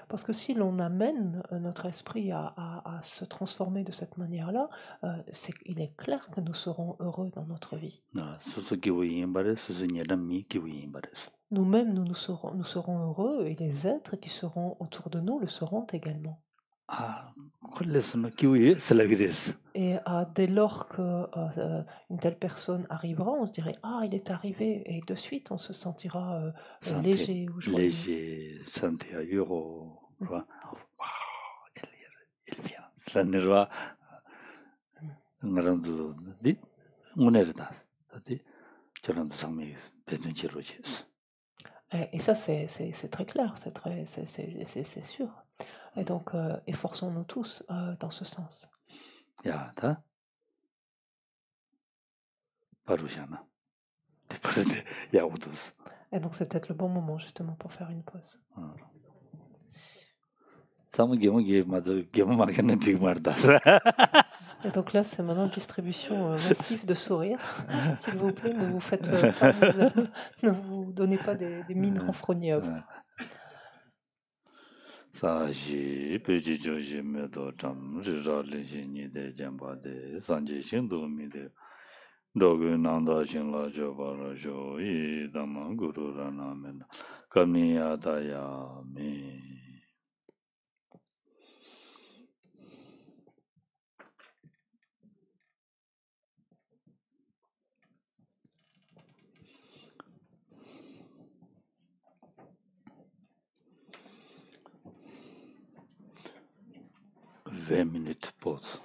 Parce que si l'on amène notre esprit à se transformer de cette manière-là, il est clair que nous serons heureux dans notre vie. Nous-mêmes, nous serons heureux et les êtres qui seront autour de nous le seront également. Et dès lors qu'une telle personne arrivera, on se dirait « Ah, il est arrivé » et de suite on se sentira léger ou joyeux. Léger, heureux. Il vient. Ça ne va. Et ça, c'est très clair, c'est sûr. Et donc, efforçons-nous tous dans ce sens. Et donc, c'est peut-être le bon moment, justement, pour faire une pause. Et donc là, c'est maintenant distribution massive de sourires. S'il vous plaît, ne vous faites pas, ne vous donnez pas des mines renfrognées à vous. 사시 베지조심에도 좀 지랄리시니 대전바데 산지신도미데 도그난다신라저바라조 이다만 구루라나면 감니야다야미 20 minutes pause.